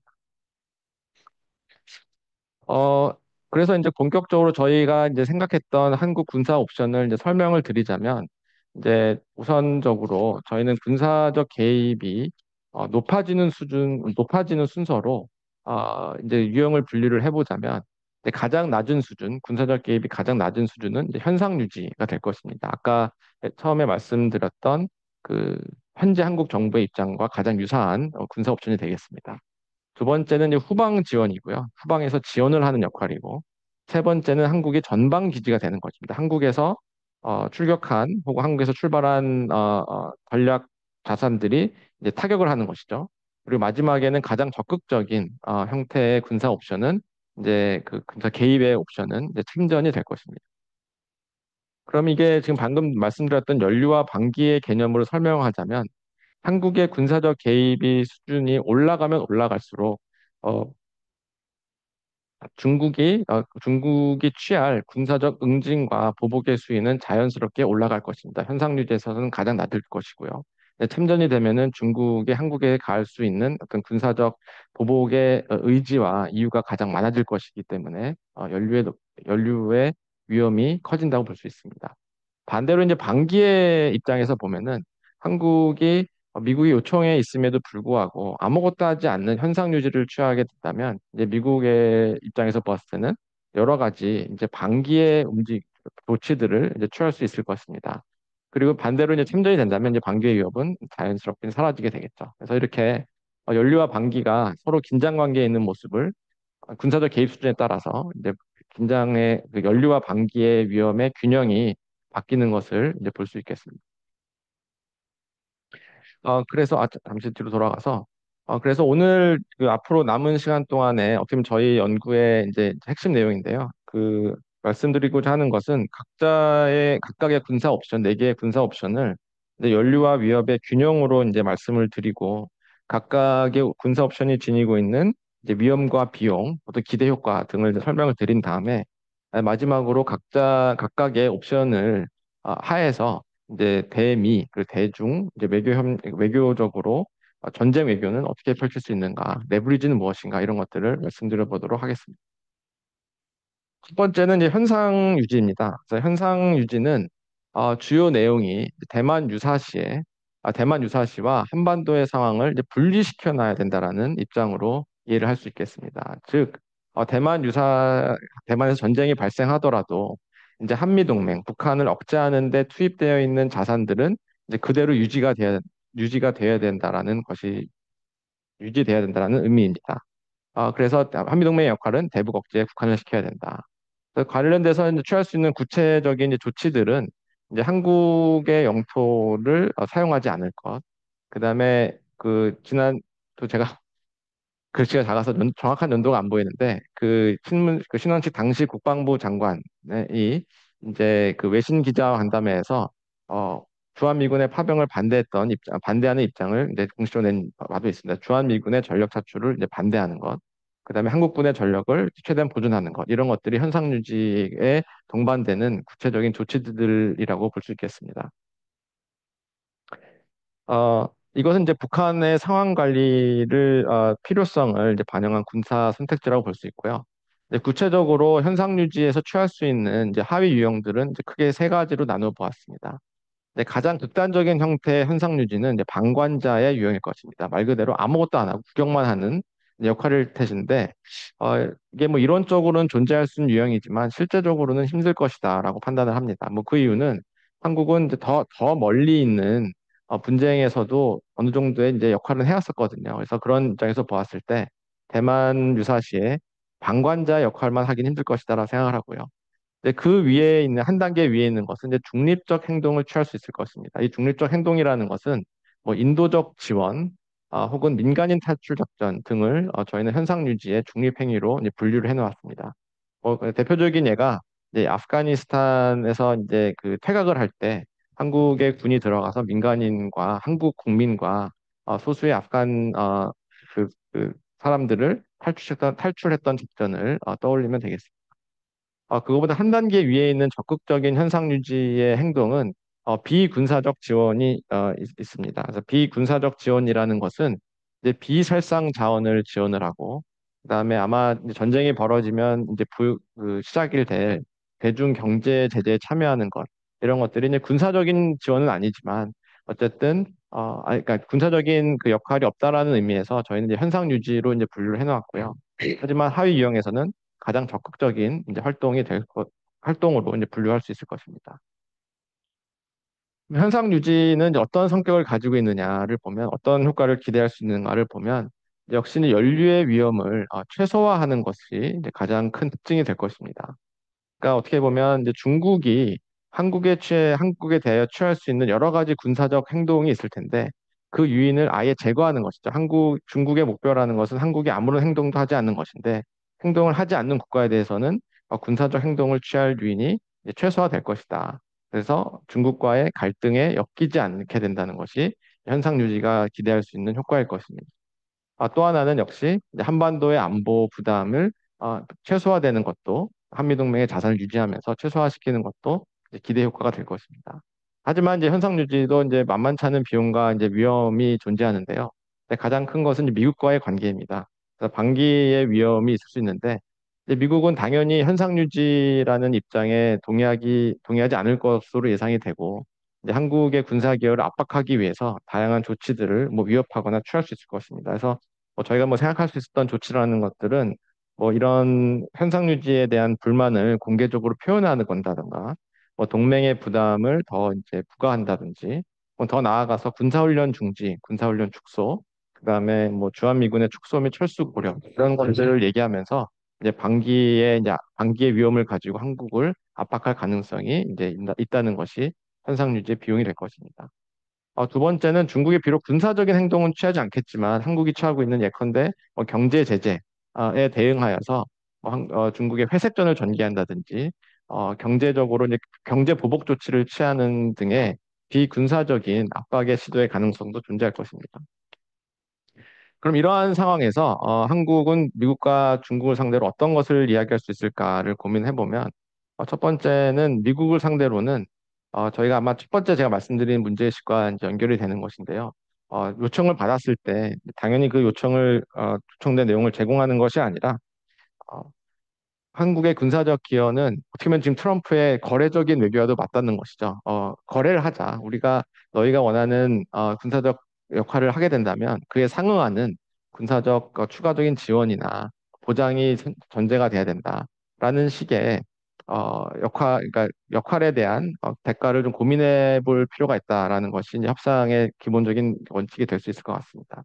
어, 그래서 이제 본격적으로 저희가 이제 생각했던 한국 군사 옵션을 이제 설명을 드리자면, 이제 우선적으로 저희는 군사적 개입이 높아지는 순서로, 이제 유형을 분류를 해보자면, 이제 가장 낮은 수준, 군사적 개입이 가장 낮은 수준은 이제 현상 유지가 될 것입니다. 아까 처음에 말씀드렸던 그 현재 한국 정부의 입장과 가장 유사한 군사 옵션이 되겠습니다. 두 번째는 이제 후방 지원이고요. 후방에서 지원을 하는 역할이고, 세 번째는 한국의 전방 기지가 되는 것입니다. 한국에서 출격한 혹은 한국에서 출발한 전략 자산들이 이제 타격을 하는 것이죠. 그리고 마지막에는 가장 적극적인 형태의 군사 옵션은 이제 그 군사 개입의 옵션은 이제 침전이 될 것입니다. 그럼 이게 지금 방금 말씀드렸던 연류와 방기의 개념으로 설명하자면 한국의 군사적 개입이 수준이 올라가면 올라갈수록 어, 중국이 취할 군사적 응징과 보복의 수위는 자연스럽게 올라갈 것입니다. 현상 유지에서는 가장 낮을 것이고요. 네, 참전이 되면은 중국이 한국에 가할 수 있는 어떤 군사적 보복의 의지와 이유가 가장 많아질 것이기 때문에 연류의 위험이 커진다고 볼 수 있습니다. 반대로 이제 반기의 입장에서 보면은 한국이 미국이 요청해 있음에도 불구하고 아무것도 하지 않는 현상 유지를 취하게 된다면 이제 미국의 입장에서 봤을 때는 여러 가지 이제 반기의 조치들을 이제 취할 수 있을 것입니다. 그리고 반대로 이제 침전이 된다면 이제 반기의 위협은 자연스럽게 사라지게 되겠죠. 그래서 이렇게 연류와 반기가 서로 긴장 관계에 있는 모습을 군사적 개입 수준에 따라서 이제 긴장의 그 연류와 반기의 위험의 균형이 바뀌는 것을 이제 볼 수 있겠습니다. 그래서 잠시 뒤로 돌아가서 그래서 오늘 그 앞으로 남은 시간 동안에 어떻게 보면 저희 연구의 이제 핵심 내용인데요. 그 말씀드리고자 하는 것은 각각의 군사 옵션, 네 개의 군사 옵션을 이제 연료와 위협의 균형으로 이제 말씀을 드리고 각각의 군사 옵션이 지니고 있는 이제 위험과 비용, 어떤 기대 효과 등을 이제 설명을 드린 다음에 마지막으로 각각의 옵션을 하에서 이제 대미, 그리고 대중, 이제 외교적으로 전쟁 외교는 어떻게 펼칠 수 있는가, 레버리지는 무엇인가 이런 것들을 말씀드려 보도록 하겠습니다. 첫 번째는 이제 현상 유지입니다. 그래서 현상 유지는 주요 내용이 대만 유사시와 한반도의 상황을 이제 분리시켜 놔야 된다라는 입장으로 이해를 할 수 있겠습니다. 즉, 대만에서 전쟁이 발생하더라도 이제 한미 동맹, 북한을 억제하는 데 투입되어 있는 자산들은 이제 그대로 유지가 돼야 된다라는 것이 유지돼야 된다는 의미입니다. 그래서 한미동맹의 역할은 대북 억제에 국한을 시켜야 된다. 그래서 관련돼서 이제 취할 수 있는 구체적인 이제 조치들은 이제 한국의 영토를 사용하지 않을 것. 그다음에 또 제가 글씨가 작아서 정확한 연도가 안 보이는데 그 신원식 당시 국방부 장관이 이제 그 외신 기자 간담회에서 어 주한미군의 파병을 반대하는 입장을 이제 공식적으로 낸 바도 있습니다. 주한미군의 전력 차출을 이제 반대하는 것, 그다음에 한국군의 전력을 최대한 보존하는 것, 이런 것들이 현상 유지에 동반되는 구체적인 조치들이라고 볼 수 있겠습니다. 이것은 이제 북한의 상황 관리를 필요성을 이제 반영한 군사 선택지라고 볼 수 있고요. 이제 구체적으로 현상 유지에서 취할 수 있는 이제 하위 유형들은 이제 크게 세 가지로 나누어 보았습니다. 네, 가장 극단적인 형태의 현상 유지는 이제 방관자의 유형일 것입니다. 말 그대로 아무것도 안 하고 구경만 하는 역할일 것인데, 이게 뭐 이론적으로는 존재할 수 있는 유형이지만 실제적으로는 힘들 것이다라고 판단을 합니다. 뭐 그 이유는 한국은 이제 더 멀리 있는 분쟁에서도 어느 정도의 이제 역할을 해왔었거든요. 그래서 그런 입장에서 보았을 때 대만 유사시에 방관자 역할만 하긴 힘들 것이다라고 생각을 하고요. 그 위에 있는 한 단계 위에 있는 것은 이제 중립적 행동을 취할 수 있을 것입니다. 이 중립적 행동이라는 것은 뭐 인도적 지원, 혹은 민간인 탈출 작전 등을 저희는 현상 유지의 중립 행위로 이제 분류를 해놓았습니다. 그 대표적인 예가 이제 아프가니스탄에서 이제 그 퇴각을 할 때 한국의 군이 들어가서 민간인과 한국 국민과 소수의 아프간 그 사람들을 탈출했던 작전을 떠올리면 되겠습니다. 그거보다 한 단계 위에 있는 적극적인 현상 유지의 행동은 비군사적 지원이 있습니다. 그래서 비군사적 지원이라는 것은 이제 비살상 자원을 지원을 하고, 그다음에 아마 이제 전쟁이 벌어지면 이제 시작이 될 대중 경제 제재에 참여하는 것, 이런 것들이 이제 군사적인 지원은 아니지만 어쨌든 그러니까 군사적인 그 역할이 없다라는 의미에서 저희는 이제 현상 유지로 이제 분류를 해놓았고요. 하지만 하위 유형에서는 가장 적극적인 이제 활동으로 이제 분류할 수 있을 것입니다. 현상 유지는 이제 어떤 성격을 가지고 있느냐를 보면, 어떤 효과를 기대할 수 있는가를 보면, 역시는 연료의 위험을 최소화하는 것이 이제 가장 큰 특징이 될 것입니다. 그러니까 어떻게 보면 이제 한국에 대하여 취할 수 있는 여러 가지 군사적 행동이 있을 텐데 그 유인을 아예 제거하는 것이죠. 중국의 목표라는 것은 한국이 아무런 행동도 하지 않는 것인데, 행동을 하지 않는 국가에 대해서는 군사적 행동을 취할 유인이 이제 최소화될 것이다. 그래서 중국과의 갈등에 엮이지 않게 된다는 것이 현상 유지가 기대할 수 있는 효과일 것입니다. 또 하나는 역시 이제 한반도의 안보 부담을 최소화되는 것도, 한미동맹의 자산을 유지하면서 최소화시키는 것도 이제 기대 효과가 될 것입니다. 하지만 이제 현상 유지도 이제 만만치 않은 비용과 이제 위험이 존재하는데요. 근데 가장 큰 것은 이제 미국과의 관계입니다. 그래서 반기의 위험이 있을 수 있는데, 이제 미국은 당연히 현상 유지라는 입장에 동의하지 않을 것으로 예상이 되고, 이제 한국의 군사 기여를 압박하기 위해서 다양한 조치들을 뭐 위협하거나 취할 수 있을 것입니다. 그래서 저희가 뭐 생각할 수 있었던 조치라는 것들은 뭐 이런 현상 유지에 대한 불만을 공개적으로 표현하는 건다든가, 뭐 동맹의 부담을 더 이제 부과한다든지, 뭐더 나아가서 군사훈련 중지, 군사훈련 축소, 그다음에 뭐 주한미군의 축소 및 철수 고려, 이런 것들을 얘기하면서 이제 반기의 위험을 가지고 한국을 압박할 가능성이 이제 있다는 것이 현상 유지의 비용이 될 것입니다. 두 번째는 중국이 비록 군사적인 행동은 취하지 않겠지만 한국이 취하고 있는 예컨대 경제 제재에 대응하여서 중국의 회색전을 전개한다든지 경제적으로 이제 경제 보복 조치를 취하는 등의 비군사적인 압박의 시도의 가능성도 존재할 것입니다. 그럼 이러한 상황에서 한국은 미국과 중국을 상대로 어떤 것을 이야기할 수 있을까를 고민해 보면 첫 번째는 미국을 상대로는 저희가 아마 첫 번째 제가 말씀드린 문제의식과 이제 연결이 되는 것인데요. 요청을 받았을 때 당연히 그 요청된 내용을 제공하는 것이 아니라 어, 한국의 군사적 기여는 어떻게 보면 지금 트럼프의 거래적인 외교와도 맞닿는 것이죠. 거래를 하자. 너희가 원하는 군사적 역할을 하게 된다면 그에 상응하는 군사적 추가적인 지원이나 보장이 전제가 돼야 된다라는 식의 그러니까 역할에 대한 대가를 좀 고민해 볼 필요가 있다라는 것이 이제 협상의 기본적인 원칙이 될 수 있을 것 같습니다.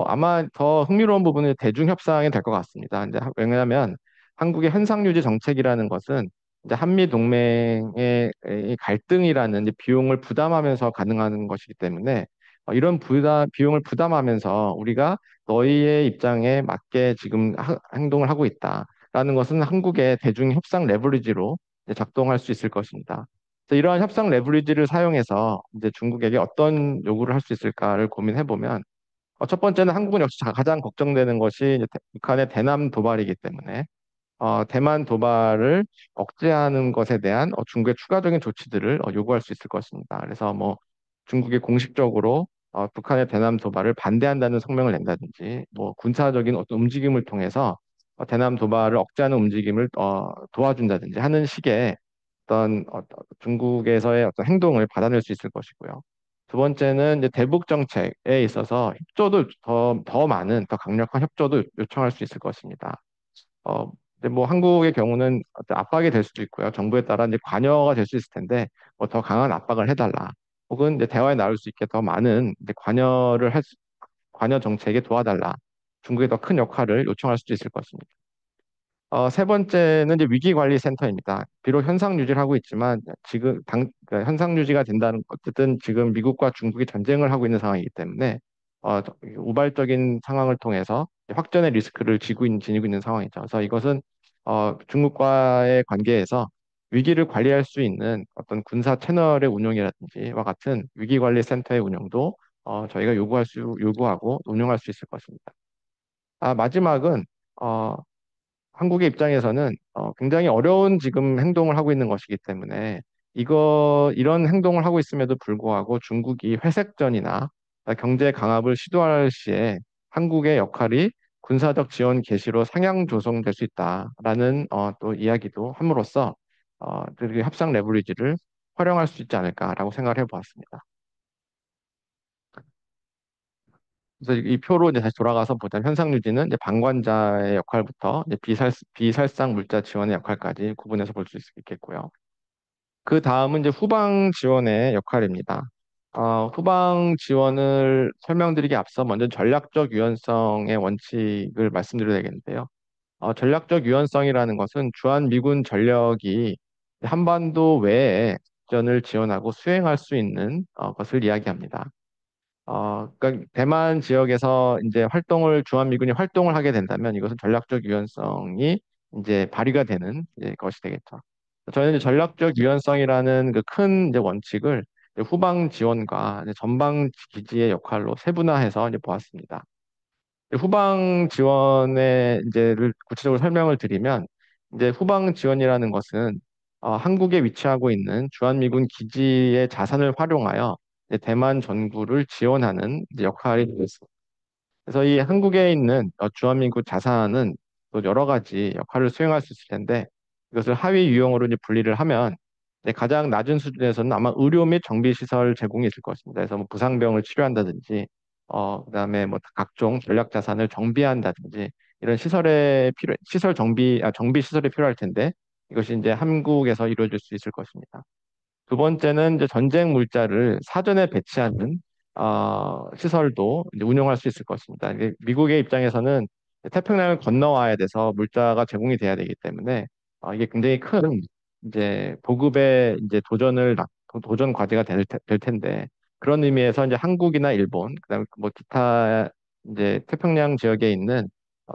아마 더 흥미로운 부분은 대중 협상이 될 것 같습니다. 이제 왜냐하면 한국의 현상유지 정책이라는 것은 이제 한미 동맹의 이 갈등이라는 이제 비용을 부담하면서 가능한 것이기 때문에 이런 비용을 부담하면서 우리가 너희의 입장에 맞게 지금 행동을 하고 있다라는 것은 한국의 대중 협상 레버리지로 이제 작동할 수 있을 것입니다. 그래서 이러한 협상 레버리지를 사용해서 이제 중국에게 어떤 요구를 할 수 있을까를 고민해 보면 첫 번째는 한국은 역시 가장 걱정되는 것이 이제 북한의 대남 도발이기 때문에 대만 도발을 억제하는 것에 대한 중국의 추가적인 조치들을 요구할 수 있을 것입니다. 그래서 뭐 중국이 공식적으로 북한의 대남 도발을 반대한다는 성명을 낸다든지 뭐 군사적인 어떤 움직임을 통해서 대남 도발을 억제하는 움직임을 도와준다든지 하는 식의 중국에서의 어떤 행동을 받아낼 수 있을 것이고요. 두 번째는 이제 대북 정책에 있어서 협조도 더 많은, 더 강력한 협조도 요청할 수 있을 것입니다. 근데 뭐 한국의 경우는 어떤 압박이 될 수도 있고요. 정부에 따라 이제 관여가 될 수 있을 텐데, 뭐 더 강한 압박을 해달라. 혹은 이제 대화에 나올 수 있게 더 많은 이제 관여 정책에 도와달라. 중국에 더 큰 역할을 요청할 수도 있을 것입니다. 세 번째는 이제 위기관리센터입니다. 비록 현상 유지를 하고 있지만 그러니까 현상 유지가 된다는 어쨌든 지금 미국과 중국이 전쟁을 하고 있는 상황이기 때문에 우발적인 상황을 통해서 확전의 리스크를 지니고 있는 상황이죠. 그래서 이것은 중국과의 관계에서 위기를 관리할 수 있는 어떤 군사 채널의 운영이라든지와 같은 위기관리센터의 운영도 저희가 요구하고 운영할 수 있을 것입니다. 마지막은 어, 한국의 입장에서는 굉장히 어려운 지금 행동을 하고 있는 것이기 때문에 이런 행동을 하고 있음에도 불구하고 중국이 회색전이나 경제 강압을 시도할 시에 한국의 역할이 군사적 지원 개시로 상향 조성될 수 있다라는 또 이야기도 함으로써 그 협상 레버리지를 활용할 수 있지 않을까라고 생각을 해보았습니다. 그래서 이 표로 이제 다시 돌아가서 보자면 현상 유지는 이제 방관자의 역할부터 이제 비살상 물자 지원의 역할까지 구분해서 볼 수 있겠고요. 그 다음은 이제 후방 지원의 역할입니다. 후방 지원을 설명드리기 앞서 먼저 전략적 유연성의 원칙을 말씀드려야 되겠는데요. 전략적 유연성이라는 것은 주한 미군 전력이 한반도 외에 전을 지원하고 수행할 수 있는 것을 이야기합니다. 그러니까 대만 지역에서 이제 주한미군이 활동을 하게 된다면 이것은 전략적 유연성이 이제 발휘가 되는 이제 것이 되겠죠. 저희는 이제 전략적 유연성이라는 그 큰 이제 원칙을 이제 후방 지원과 이제 전방 기지의 역할로 세분화해서 이제 보았습니다. 후방 지원의 이제를 구체적으로 설명을 드리면 이제 후방 지원이라는 것은 한국에 위치하고 있는 주한미군 기지의 자산을 활용하여 이제 대만 전구를 지원하는 이제 역할이 되고 있습니다. 그래서 이 한국에 있는 주한미군 자산은 또 여러 가지 역할을 수행할 수 있을 텐데 이것을 하위 유형으로 이제 분리를 하면 이제 가장 낮은 수준에서는 아마 의료 및 정비 시설 제공이 있을 것입니다. 그래서 뭐 부상병을 치료한다든지 그다음에 뭐 각종 전략 자산을 정비한다든지 이런 정비 시설이 필요할 텐데 이것이 이제 한국에서 이루어질 수 있을 것입니다. 두 번째는 이제 전쟁 물자를 사전에 배치하는 시설도 이제 운영할 수 있을 것입니다. 이게 미국의 입장에서는 태평양을 건너와야 돼서 물자가 제공이 돼야 되기 때문에 이게 굉장히 큰 이제 보급의 이제 도전 과제가 될 텐데 그런 의미에서 이제 한국이나 일본, 그다음에 뭐 기타 이제 태평양 지역에 있는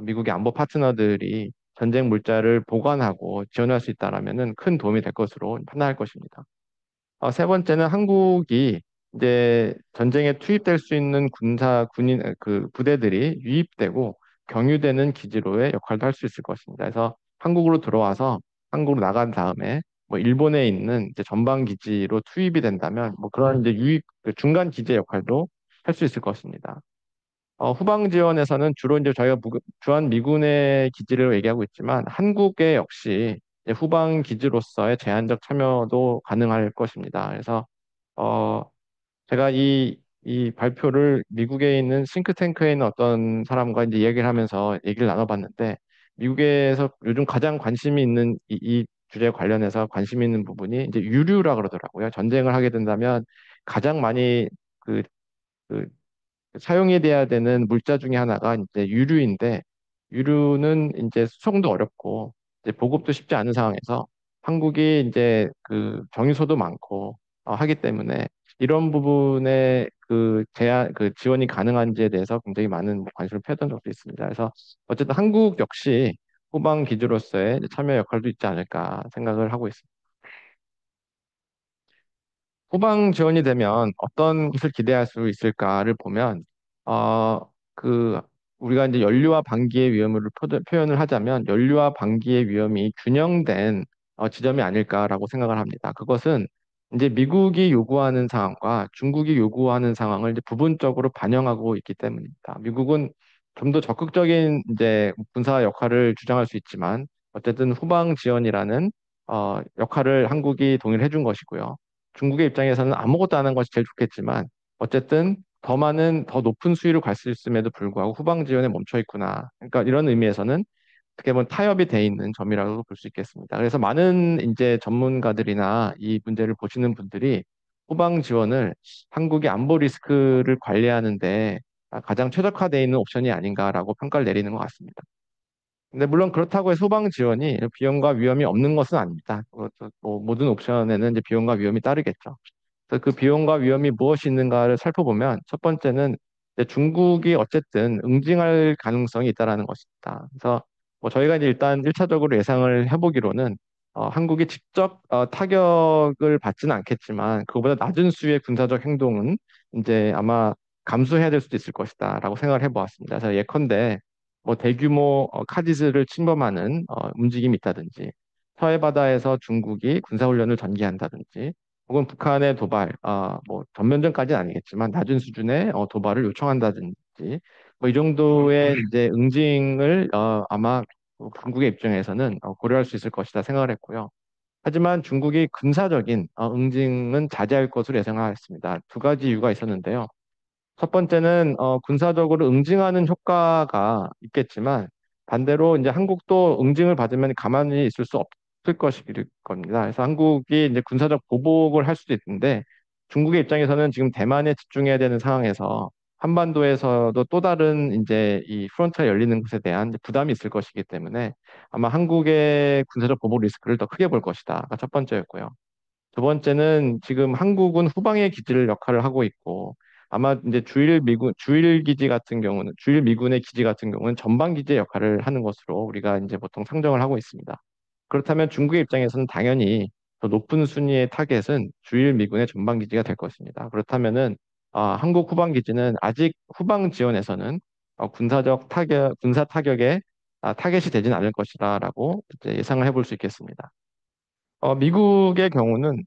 미국의 안보 파트너들이 전쟁 물자를 보관하고 지원할 수 있다라면은 큰 도움이 될 것으로 판단할 것입니다. 세 번째는 한국이 이제 전쟁에 투입될 수 있는 그 부대들이 유입되고 경유되는 기지로의 역할도 할 수 있을 것입니다. 그래서 한국으로 들어와서 한국으로 나간 다음에 뭐 일본에 있는 이제 전방 기지로 투입이 된다면 뭐 그런 이제 그 중간 기지의 역할도 할 수 있을 것입니다. 후방 지원에서는 주로 이제 저희가 주한 미군의 기지를 얘기하고 있지만 한국에 역시 이제 후방 기지로서의 제한적 참여도 가능할 것입니다. 그래서 어, 제가 이 발표를 미국에 있는 싱크탱크에 있는 어떤 사람과 이제 얘기를 하면서 얘기를 나눠봤는데 미국에서 요즘 가장 관심이 있는 이 주제에 관련해서 관심 있는 부분이 이제 유류라 그러더라고요. 전쟁을 하게 된다면 가장 많이 그, 그 사용이 돼야 되는 물자 중에 하나가 이제 유류인데 유류는 이제 수송도 어렵고 이제 보급도 쉽지 않은 상황에서 한국이 이제 그 정유소도 많고 하기 때문에 이런 부분에 그 지원이 가능한지에 대해서 굉장히 많은 뭐 관심을 표했던 적도 있습니다. 그래서 어쨌든 한국 역시 후방 기지로서의 이제 참여 역할도 있지 않을까 생각을 하고 있습니다. 후방 지원이 되면 어떤 것을 기대할 수 있을까를 보면, 어, 그, 우리가 이제 연료와 방기의 위험을 표현을 하자면, 연료와 방기의 위험이 균형된 지점이 아닐까라고 생각을 합니다. 그것은 이제 미국이 요구하는 상황과 중국이 요구하는 상황을 이제 부분적으로 반영하고 있기 때문입니다. 미국은 좀 더 적극적인 이제 군사 역할을 주장할 수 있지만, 어쨌든 후방 지원이라는 역할을 한국이 동의를 해준 것이고요. 중국의 입장에서는 아무것도 안 한 것이 제일 좋겠지만 어쨌든 더 높은 수위로 갈 수 있음에도 불구하고 후방 지원에 멈춰 있구나. 그러니까 이런 의미에서는 어떻게 보면 타협이 돼 있는 점이라고 볼 수 있겠습니다. 그래서 많은 이제 전문가들이나 이 문제를 보시는 분들이 후방 지원을 한국의 안보 리스크를 관리하는데 가장 최적화되어 있는 옵션이 아닌가라고 평가를 내리는 것 같습니다. 근데 물론 그렇다고 해서 소방 지원이 비용과 위험이 없는 것은 아닙니다. 뭐 모든 옵션에는 이제 비용과 위험이 따르겠죠. 그래서 그 비용과 위험이 무엇이 있는가를 살펴보면 첫 번째는 이제 중국이 어쨌든 응징할 가능성이 있다라는 것입니다. 그래서 뭐 저희가 이제 일단 1차적으로 예상을 해보기로는 한국이 직접 타격을 받지는 않겠지만 그보다 낮은 수위의 군사적 행동은 이제 아마 감수해야 될 수도 있을 것이다라고 생각을 해보았습니다. 그래서 예컨대 뭐 대규모 카디즈를 침범하는 움직임이 있다든지 서해 바다에서 중국이 군사훈련을 전개한다든지 혹은 북한의 도발, 뭐 전면전까지는 아니겠지만 낮은 수준의 도발을 요청한다든지 뭐 이 정도의 이제 응징을 아마 중국의 입장에서는 고려할 수 있을 것이다 생각을 했고요. 하지만 중국이 군사적인 응징은 자제할 것으로 예상하였습니다. 두 가지 이유가 있었는데요. 첫 번째는 군사적으로 응징하는 효과가 있겠지만 반대로 이제 한국도 응징을 받으면 가만히 있을 수 없을 것일 겁니다. 그래서 한국이 이제 군사적 보복을 할 수도 있는데 중국의 입장에서는 지금 대만에 집중해야 되는 상황에서 한반도에서도 또 다른 이제 이 프론트가 열리는 것에 대한 이제 부담이 있을 것이기 때문에 아마 한국의 군사적 보복 리스크를 더 크게 볼 것이다가 첫 번째였고요. 두 번째는 지금 한국은 후방의 기지를 역할을 하고 있고 아마 이제 주일 기지 같은 경우는 주일 미군의 기지 같은 경우는 전방 기지의 역할을 하는 것으로 우리가 이제 보통 상정을 하고 있습니다. 그렇다면 중국의 입장에서는 당연히 더 높은 순위의 타겟은 주일 미군의 전방 기지가 될 것입니다. 그렇다면은 한국 후방 기지는 아직 후방 지원에서는 군사 타격에 타겟이 되진 않을 것이다라고 이제 예상을 해볼 수 있겠습니다. 미국의 경우는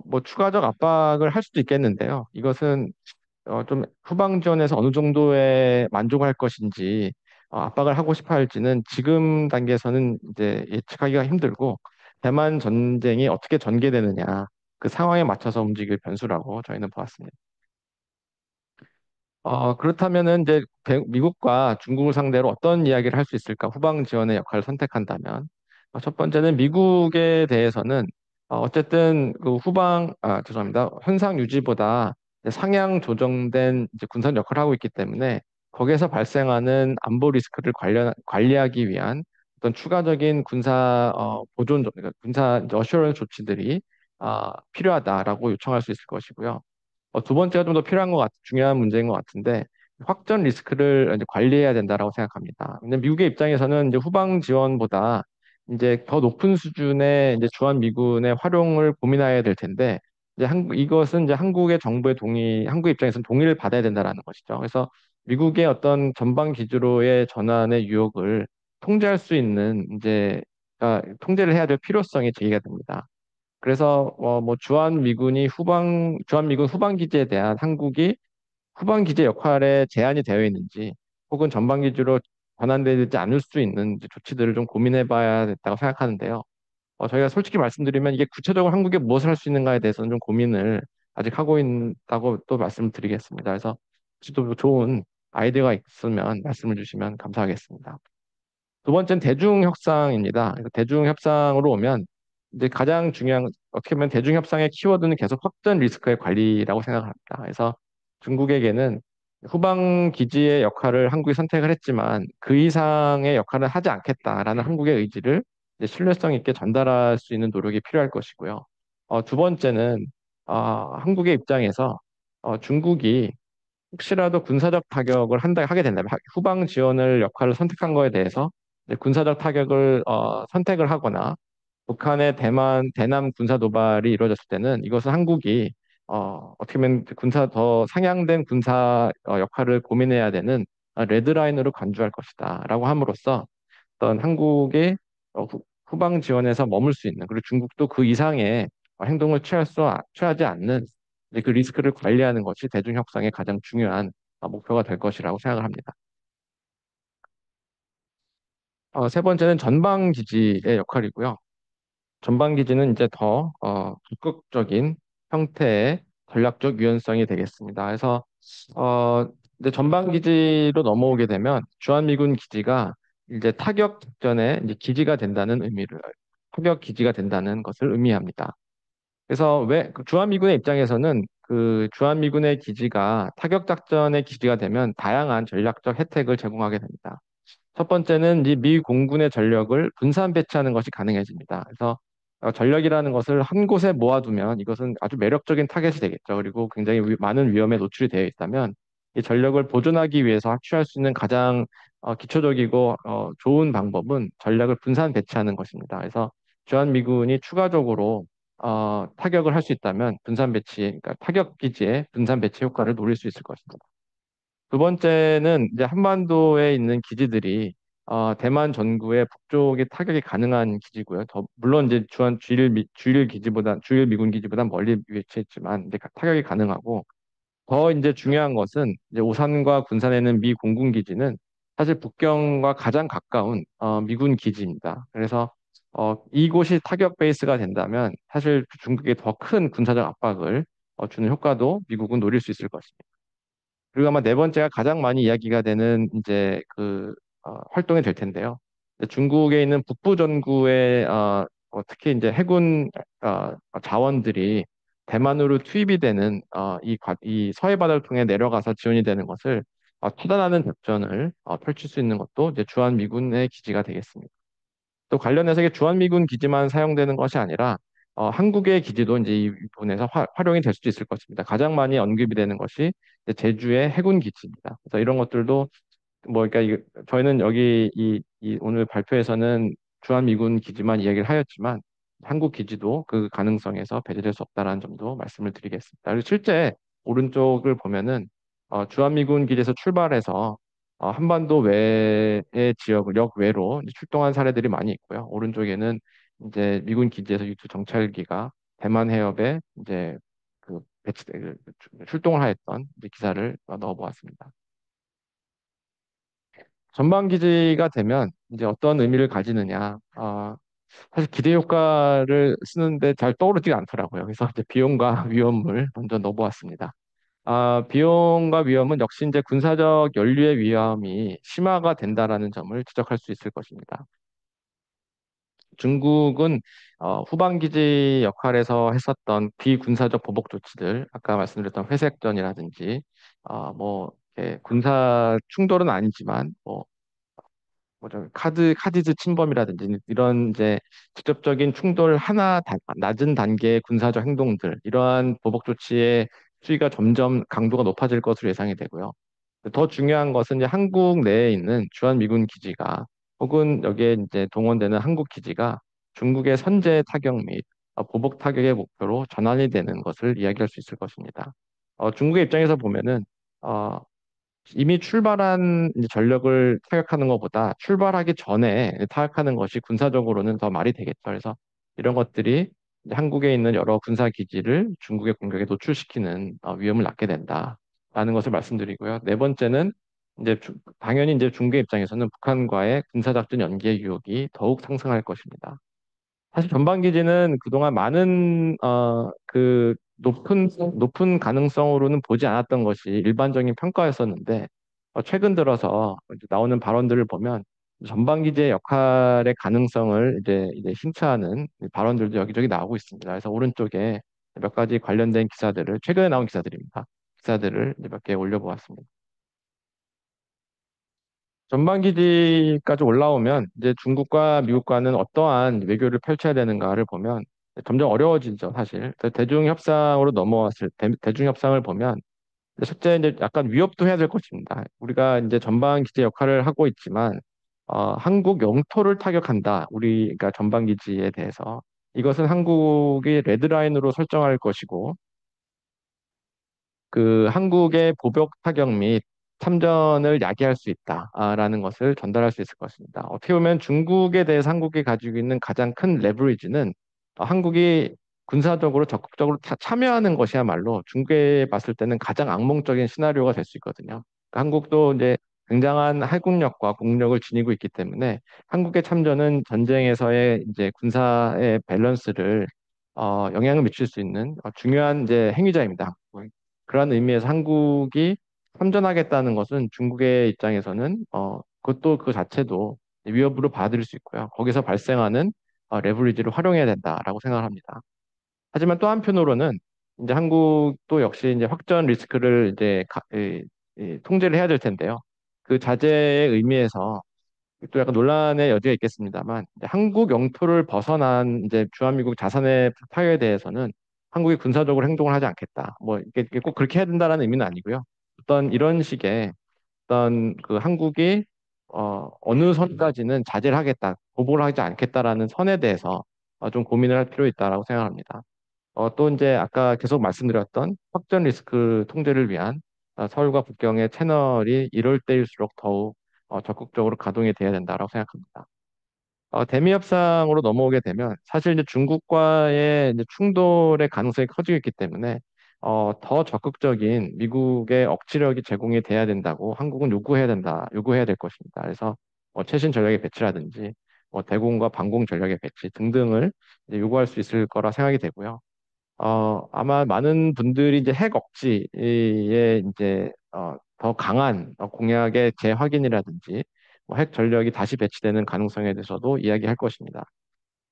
뭐 추가적 압박을 할 수도 있겠는데요. 이것은 좀 후방 지원에서 어느 정도의 만족할 것인지 압박을 하고 싶어 할지는 지금 단계에서는 이제 예측하기가 힘들고 대만 전쟁이 어떻게 전개되느냐 그 상황에 맞춰서 움직일 변수라고 저희는 보았습니다. 그렇다면은 이제 미국과 중국을 상대로 어떤 이야기를 할 수 있을까? 후방 지원의 역할을 선택한다면 첫 번째는 미국에 대해서는 어쨌든 그 죄송합니다. 현상 유지보다 이제 상향 조정된 이제 군사 역할을 하고 있기 때문에 거기에서 발생하는 안보 리스크를 관리하기 위한 어떤 추가적인 군사 그러니까 군사 어슈런스 조치들이 필요하다라고 요청할 수 있을 것이고요. 두 번째가 좀 더 필요한 중요한 문제인 것 같은데, 확전 리스크를 이제 관리해야 된다라고 생각합니다. 근데 미국의 입장에서는 이제 후방 지원보다 이제 더 높은 수준의 이제 주한 미군의 활용을 고민해야 될 텐데, 이제 이것은 이제 한국의 정부의 한국 입장에서는 동의를 받아야 된다라는 것이죠. 그래서 미국의 어떤 전방 기지로의 전환의 유혹을 통제할 수 있는 통제를 해야 될 필요성이 제기가 됩니다. 그래서 뭐 주한 미군 후방 기지에 대한 한국이 후방 기지 역할에 제한이 되어 있는지 혹은 전방 기지로 전환되지 않을 수 있는 이제 조치들을 좀 고민해 봐야 겠다고 생각하는데요. 저희가 솔직히 말씀드리면 이게 구체적으로 한국에 무엇을 할 수 있는가에 대해서는 좀 고민을 아직 하고 있다고 또 말씀드리겠습니다. 그래서 혹시 또 좋은 아이디어가 있으면 말씀을 주시면 감사하겠습니다. 두 번째는 대중협상입니다. 그래서 대중협상으로 오면 이제 가장 중요한 어떻게 보면 대중협상의 키워드는 계속 확전 리스크의 관리라고 생각합니다. 그래서 중국에게는 후방 기지의 역할을 한국이 선택을 했지만 그 이상의 역할은 하지 않겠다라는 한국의 의지를 이제 신뢰성 있게 전달할 수 있는 노력이 필요할 것이고요. 두 번째는 한국의 입장에서 중국이 혹시라도 군사적 타격을 하게 된다면 후방 지원을 역할을 선택한 거에 대해서 이제 군사적 타격을 선택을 하거나 북한의 대남 군사 도발이 이루어졌을 때는 이것은 한국이 어떻게 보면 더 상향된 군사 역할을 고민해야 되는 레드라인으로 간주할 것이다라고 함으로써 어떤 한국의 후방 지원에서 머물 수 있는 그리고 중국도 그 이상의 행동을 취하지 않는 이제 그 리스크를 관리하는 것이 대중 협상의 가장 중요한 목표가 될 것이라고 생각을 합니다. 세 번째는 전방 기지의 역할이고요. 전방 기지는 이제 더 적극적인 형태의 전략적 유연성이 되겠습니다. 그래서 이제 전방 기지로 넘어오게 되면 주한미군 기지가 이제 타격 작전의 이제 타격 기지가 된다는 것을 의미합니다. 그래서 왜 주한미군의 입장에서는 그 주한미군의 기지가 타격 작전의 기지가 되면 다양한 전략적 혜택을 제공하게 됩니다. 첫 번째는 이 미 공군의 전력을 분산 배치하는 것이 가능해집니다. 그래서 전력이라는 것을 한 곳에 모아두면 이것은 아주 매력적인 타겟이 되겠죠. 그리고 굉장히 많은 위험에 노출이 되어 있다면 이 전력을 보존하기 위해서 취할 수 있는 가장 기초적이고 좋은 방법은 전략을 분산 배치하는 것입니다. 그래서 주한미군이 추가적으로 타격을 할 수 있다면 그러니까 타격 기지의 분산 배치 효과를 노릴 수 있을 것입니다. 두 번째는 이제 한반도에 있는 기지들이 대만 전구의 북쪽에 타격이 가능한 기지고요. 물론 이제 주일 미군 기지보다 멀리 위치했지만 이제 타격이 가능하고 더 이제 중요한 것은 이제 오산과 군산에 있는 미 공군 기지는 사실 북경과 가장 가까운 미군 기지입니다. 그래서 이곳이 타격 베이스가 된다면 사실 중국에 더 큰 군사적 압박을 주는 효과도 미국은 노릴 수 있을 것입니다. 그리고 아마 네 번째가 가장 많이 이야기가 되는 이제 활동이 될 텐데요. 중국에 있는 북부 전구의 특히 이제 해군 자원들이 대만으로 투입이 되는 이 서해 바다를 통해 내려가서 지원이 되는 것을 차단하는 작전을 펼칠 수 있는 것도 이제 주한 미군의 기지가 되겠습니다. 또 관련해서 이게 주한미군 기지만 사용되는 것이 아니라 한국의 기지도 이제 이 부분에서 활용이 될 수도 있을 것입니다. 가장 많이 언급이 되는 것이 이제 제주의 해군 기지입니다. 그래서 이런 것들도 그러니까 저희는 여기 이 오늘 발표에서는 주한미군 기지만 이야기를 하였지만 한국 기지도 그 가능성에서 배제될 수 없다라는 점도 말씀을 드리겠습니다. 그리고 실제 오른쪽을 보면은 주한미군 기지에서 출발해서 한반도 외의 지역을 역외로 이제 출동한 사례들이 많이 있고요. 오른쪽에는 이제 미군 기지에서 유투 정찰기가 대만 해협에 이제 출동을 하였던 이제 기사를 넣어보았습니다. 전방 기지가 되면 이제 어떤 의미를 가지느냐. 사실 기대 효과를 쓰는데 잘 떠오르지가 않더라고요. 그래서 이제 비용과 위험을 먼저 넣어보았습니다. 비용과 위험은 역시 이제 군사적 연류의 위험이 심화가 된다라는 점을 지적할 수 있을 것입니다. 중국은 후방 기지 역할에서 했었던 비군사적 보복 조치들, 아까 말씀드렸던 회색전이라든지, 군사 충돌은 아니지만, 카디즈 침범이라든지 이런 이제 직접적인 충돌 낮은 단계의 군사적 행동들, 이러한 보복 조치에 수위가 점점 강도가 높아질 것으로 예상이 되고요. 더 중요한 것은 이제 한국 내에 있는 주한미군 기지가 혹은 여기에 이제 동원되는 한국 기지가 중국의 선제 타격 및 보복 타격의 목표로 전환이 되는 것을 이야기할 수 있을 것입니다. 중국의 입장에서 보면은 어, 이미 출발한 이제 전력을 타격하는 것보다 출발하기 전에 타격하는 것이 군사적으로는 더 말이 되겠죠. 그래서 이런 것들이 이제 한국에 있는 여러 군사 기지를 중국의 공격에 노출시키는 위험을 낳게 된다라는 것을 말씀드리고요. 네 번째는 이제 당연히 이제 중국의 입장에서는 북한과의 군사작전 연계의 유혹이 더욱 상승할 것입니다. 사실 전방기지는 그동안 많은 그 높은 가능성으로는 보지 않았던 것이 일반적인 평가였었는데 최근 들어서 이제 나오는 발언들을 보면 전방기지의 역할의 가능성을 이제 심차하는 발언들도 여기저기 나오고 있습니다. 그래서 오른쪽에 몇 가지 관련된 기사들을 최근에 나온 기사들입니다. 기사들을 몇 개 올려보았습니다. 전방기지까지 올라오면 이제 중국과 미국과는 어떠한 외교를 펼쳐야 되는가를 보면 점점 어려워지죠, 사실. 그래서 대중협상으로 넘어왔을 때, 대중협상을 보면 첫째 이제 약간 위협도 해야 될 것입니다. 우리가 이제 전방기지 역할을 하고 있지만 한국 영토를 타격한다. 우리가 전방기지에 대해서 이것은 한국이 레드라인으로 설정할 것이고 그 한국의 보복 타격 및 참전을 야기할 수 있다라는 것을 전달할 수 있을 것입니다. 어떻게 보면 중국에 대해서 한국이 가지고 있는 가장 큰 레버리지는 한국이 군사적으로 적극적으로 참여하는 것이야말로 중국에 봤을 때는 가장 악몽적인 시나리오가 될 수 있거든요. 그러니까 한국도 이제 굉장한 해군력과 국력을 지니고 있기 때문에 한국의 참전은 전쟁에서의 이제 군사의 밸런스를 영향을 미칠 수 있는 중요한 이제 행위자입니다. 그런 의미에서 한국이 참전하겠다는 것은 중국의 입장에서는 그것도 그 자체도 위협으로 받아들일 수 있고요. 거기서 발생하는 레버리지를 활용해야 된다라고 생각을 합니다. 하지만 또 한편으로는 이제 한국도 역시 이제 확전 리스크를 이제 통제를 해야 될 텐데요. 그 자제의 의미에서 또 약간 논란의 여지가 있겠습니다만 이제 한국 영토를 벗어난 이제 주한미국 자산의 파괴에 대해서는 한국이 군사적으로 행동을 하지 않겠다. 뭐 이게 꼭 그렇게 해야 된다는 의미는 아니고요. 어떤 이런 식의 어떤 그 한국이 어느 선까지는 자제를 하겠다, 보복을 하지 않겠다라는 선에 대해서 좀 고민을 할 필요 있다라고 생각합니다. 또 이제 아까 계속 말씀드렸던 확전 리스크 통제를 위한 서울과 국경의 채널이 이럴 때일수록 더욱 적극적으로 가동이 돼야 된다라고 생각합니다. 대미 협상으로 넘어오게 되면 사실 이제 중국과의 이제 충돌의 가능성이 커지고 있기 때문에 더 적극적인 미국의 억지력이 제공이 돼야 된다고 한국은 요구해야 될 것입니다. 그래서 최신 전략의 배치라든지 대공과 방공 전략의 배치 등등을 이제 요구할 수 있을 거라 생각이 되고요. 아마 많은 분들이 이제 핵 억지에 이제 더 강한 공약의 재확인이라든지 핵 전력이 다시 배치되는 가능성에 대해서도 이야기할 것입니다.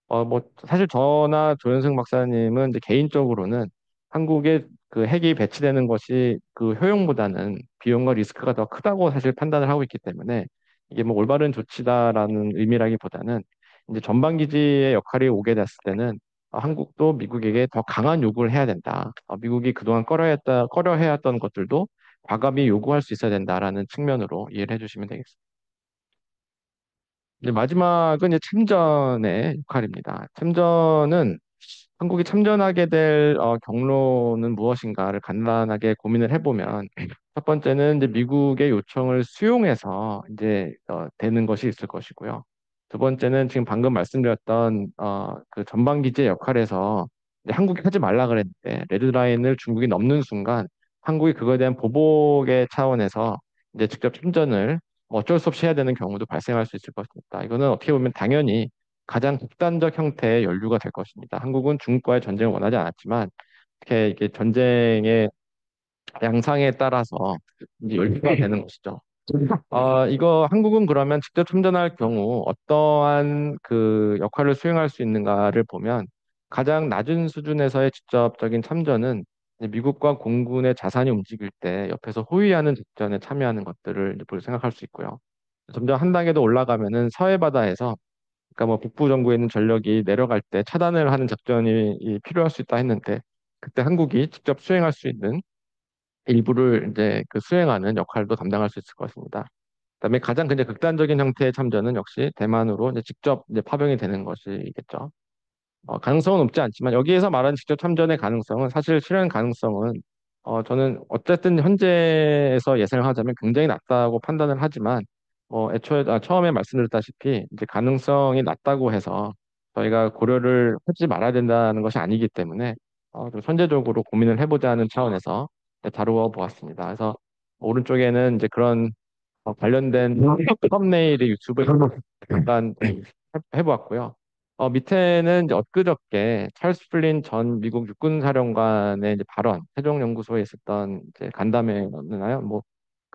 뭐 사실 저나 조현승 박사님은 이제 개인적으로는 한국에 그 핵이 배치되는 것이 그 효용보다는 비용과 리스크가 더 크다고 사실 판단을 하고 있기 때문에 이게 뭐 올바른 조치다라는 의미라기보다는 이제 전방기지의 역할이 오게 됐을 때는 한국도 미국에게 더 강한 요구를 해야 된다. 미국이 그동안 꺼려 해왔던 것들도 과감히 요구할 수 있어야 된다라는 측면으로 이해를 해주시면 되겠습니다. 이제 마지막은 이제 참전의 역할입니다. 참전은 한국이 참전하게 될 경로는 무엇인가를 간단하게 고민을 해보면 첫 번째는 이제 미국의 요청을 수용해서 이제 되는 것이 있을 것이고요. 두 번째는 지금 방금 말씀드렸던 그 전방기지의 역할에서 이제 한국이 하지 말라 그랬는데 레드라인을 중국이 넘는 순간 한국이 그거에 대한 보복의 차원에서 이제 직접 참전을 어쩔 수 없이 해야 되는 경우도 발생할 수 있을 것입니다. 이거는 어떻게 보면 당연히 가장 극단적 형태의 연류가 될 것입니다. 한국은 중국과의 전쟁을 원하지 않았지만 이렇게 이게 전쟁의 양상에 따라서 이제 연류가 되는 것이죠. 이거 한국은 그러면 직접 참전할 경우 어떠한 그 역할을 수행할 수 있는가를 보면 가장 낮은 수준에서의 직접적인 참전은 이제 미국과 공군의 자산이 움직일 때 옆에서 호위하는 작전에 참여하는 것들을 이제 생각할 수 있고요. 점점 한 단계 더 올라가면은 서해 바다에서 그러니까 뭐 북부 정부에 있는 전력이 내려갈 때 차단을 하는 작전이 필요할 수 있다 했는데 그때 한국이 직접 수행할 수 있는 일부를 이제 그 수행하는 역할도 담당할 수 있을 것입니다. 그다음에 가장 근데 극단적인 형태의 참전은 역시 대만으로 이제 직접 이제 파병이 되는 것이겠죠. 가능성은 높지 않지만 여기에서 말하는 직접 참전의 가능성은 사실 실현 가능성은 저는 어쨌든 현재에서 예상을 하자면 굉장히 낮다고 판단을 하지만 애초에 처음에 말씀드렸다시피 이제 가능성이 낮다고 해서 저희가 고려를 하지 말아야 된다는 것이 아니기 때문에 좀 선제적으로 고민을 해보자는 차원에서 다루어 보았습니다. 그래서 오른쪽에는 이제 그런 관련된 썸네일의 유튜브에 잠깐 해보았고요. 밑에는 이제 엊그저께 찰스 플린 전 미국 육군사령관의 이제 발언, 세종연구소에 있었던 이제 간담회였나요? 뭐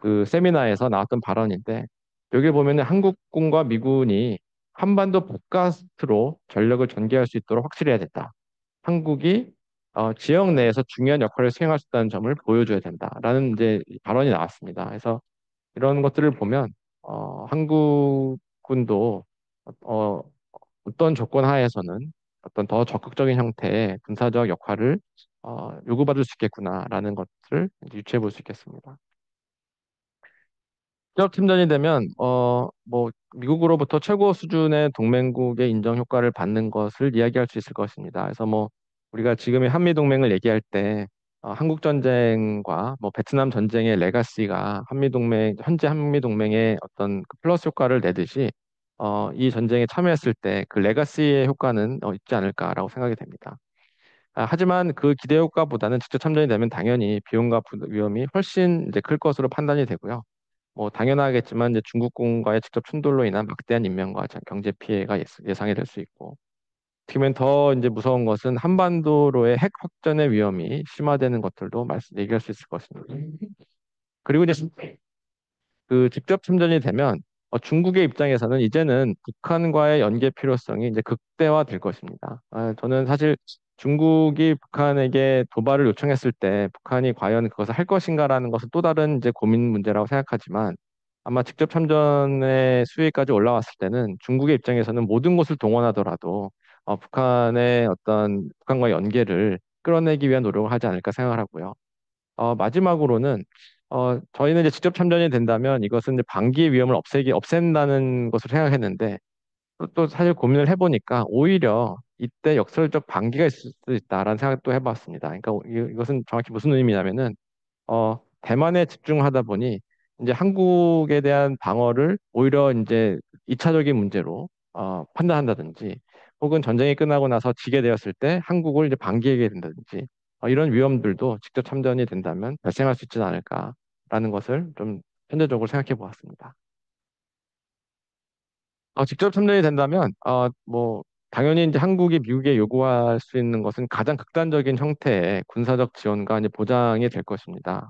그 세미나에서 나왔던 발언인데 여기 보면은 한국군과 미군이 한반도 북가스로 전력을 전개할 수 있도록 확실해야 된다. 한국이 지역 내에서 중요한 역할을 수행할 수 있다는 점을 보여줘야 된다라는 이제 발언이 나왔습니다. 그래서 이런 것들을 보면 한국군도 어, 어떤 조건 하에서는 어떤 더 적극적인 형태의 군사적 역할을 요구받을 수 있겠구나라는 것을 이제 유추해 볼 수 있겠습니다. 지역 침전이 되면 뭐 미국으로부터 최고 수준의 동맹국의 인정 효과를 받는 것을 이야기할 수 있을 것입니다. 그래서 뭐 우리가 지금의 한미 동맹을 얘기할 때 한국 전쟁과 뭐 베트남 전쟁의 레가시가 한미 동맹 현재 한미 동맹의 어떤 그 플러스 효과를 내듯이 이 전쟁에 참여했을 때 그 레가시의 효과는 있지 않을까라고 생각이 됩니다. 하지만 그 기대 효과보다는 직접 참전이 되면 당연히 비용과 위험이 훨씬 이제 클 것으로 판단이 되고요. 뭐 당연하겠지만 이제 중국군과의 직접 충돌로 인한 막대한 인명과 경제 피해가 예상이 될 수 있고, 특히면 더 이제 무서운 것은 한반도로의 핵 확전의 위험이 심화되는 것들도 얘기할 수 있을 것입니다. 그리고 이제 그 직접 참전이 되면 중국의 입장에서는 이제는 북한과의 연계 필요성이 이제 극대화될 것입니다. 저는 사실 중국이 북한에게 도발을 요청했을 때 북한이 과연 그것을 할 것인가라는 것은 또 다른 이제 고민 문제라고 생각하지만 아마 직접 참전의 수위까지 올라왔을 때는 중국의 입장에서는 모든 것을 동원하더라도 북한의 어떤 북한과의 연계를 끌어내기 위한 노력을 하지 않을까 생각을 하고요. 마지막으로는 저희는 이제 직접 참전이 된다면 이것은 이제 방기의 위험을 없앤다는 것을 생각했는데 또 사실 고민을 해보니까 오히려 이때 역설적 방기가 있을 수 있다라는 생각도 해봤습니다. 그러니까 이것은 정확히 무슨 의미냐면은 대만에 집중하다 보니 이제 한국에 대한 방어를 오히려 이제 2차적인 문제로 판단한다든지 혹은 전쟁이 끝나고 나서 지게 되었을 때 한국을 이제 방기하게 된다든지 이런 위험들도 직접 참전이 된다면 발생할 수 있지 않을까라는 것을 좀 현재적으로 생각해 보았습니다. 직접 참전이 된다면, 뭐, 당연히 이제 한국이 미국에 요구할 수 있는 것은 가장 극단적인 형태의 군사적 지원과 이제 보장이 될 것입니다.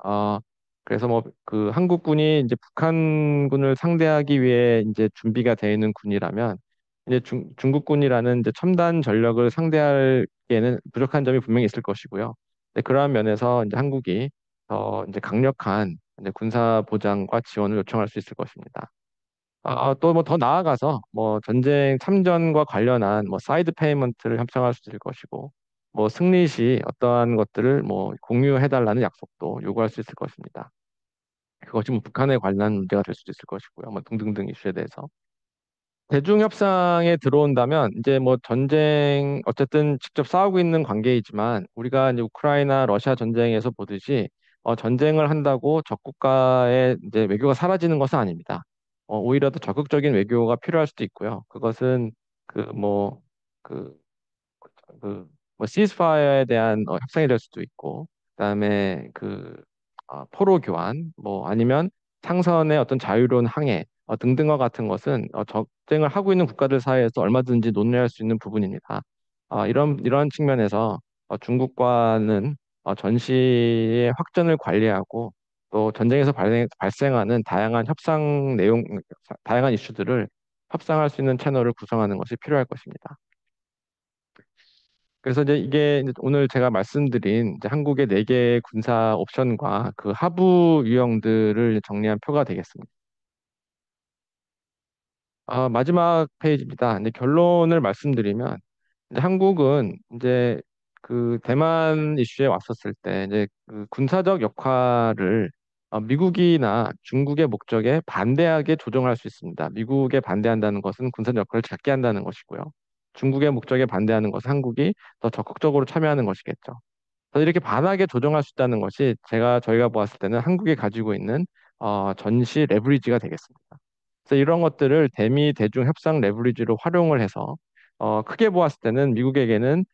그래서 뭐, 그 한국군이 이제 북한군을 상대하기 위해 이제 준비가 되어 있는 군이라면, 이제 중국군이라는 이제 첨단 전력을 상대하기에는 부족한 점이 분명히 있을 것이고요. 그러한 면에서 이제 한국이 더 이제 강력한 이제 군사 보장과 지원을 요청할 수 있을 것입니다. 또 뭐 더 나아가서 뭐 전쟁 참전과 관련한 뭐 사이드 페이먼트를 협상할 수도 있을 것이고 뭐 승리 시 어떠한 것들을 뭐 공유해달라는 약속도 요구할 수 있을 것입니다. 그것이 뭐 북한에 관련한 문제가 될 수도 있을 것이고요. 뭐 등등등 이슈에 대해서. 대중 협상에 들어온다면 이제 뭐 전쟁 어쨌든 직접 싸우고 있는 관계이지만 우리가 이제 우크라이나 러시아 전쟁에서 보듯이 전쟁을 한다고 적국가의 이제 외교가 사라지는 것은 아닙니다. 오히려 더 적극적인 외교가 필요할 수도 있고요. 그것은 그뭐그 뭐 시스파이어에 대한 협상이 될 수도 있고, 그다음에 포로 교환, 뭐 아니면 상선의 어떤 자유로운 항해 등등과 같은 것은 전쟁을 하고 있는 국가들 사이에서 얼마든지 논의할 수 있는 부분입니다. 이런 측면에서 중국과는 전시의 확전을 관리하고 또 전쟁에서 발생하는 다양한 협상 내용, 다양한 이슈들을 협상할 수 있는 채널을 구성하는 것이 필요할 것입니다. 그래서 이제 이게 이제 오늘 제가 말씀드린 이제 한국의 네 개의 군사 옵션과 그 하부 유형들을 정리한 표가 되겠습니다. 마지막 페이지입니다. 이제 결론을 말씀드리면 이제 한국은 이제 그 대만 이슈에 왔었을 때 이제 그 군사적 역할을 미국이나 중국의 목적에 반대하게 조정할 수 있습니다. 미국에 반대한다는 것은 군사적 역할을 작게 한다는 것이고요. 중국의 목적에 반대하는 것은 한국이 더 적극적으로 참여하는 것이겠죠. 그래서 이렇게 반하게 조정할 수 있다는 것이 저희가 보았을 때는 한국이 가지고 있는 전시 레버리지가 되겠습니다. 그래서 이런 것들을 대미 대중 협상 레버리지로 활용을 해서 크게 보았을 때는 미국에게는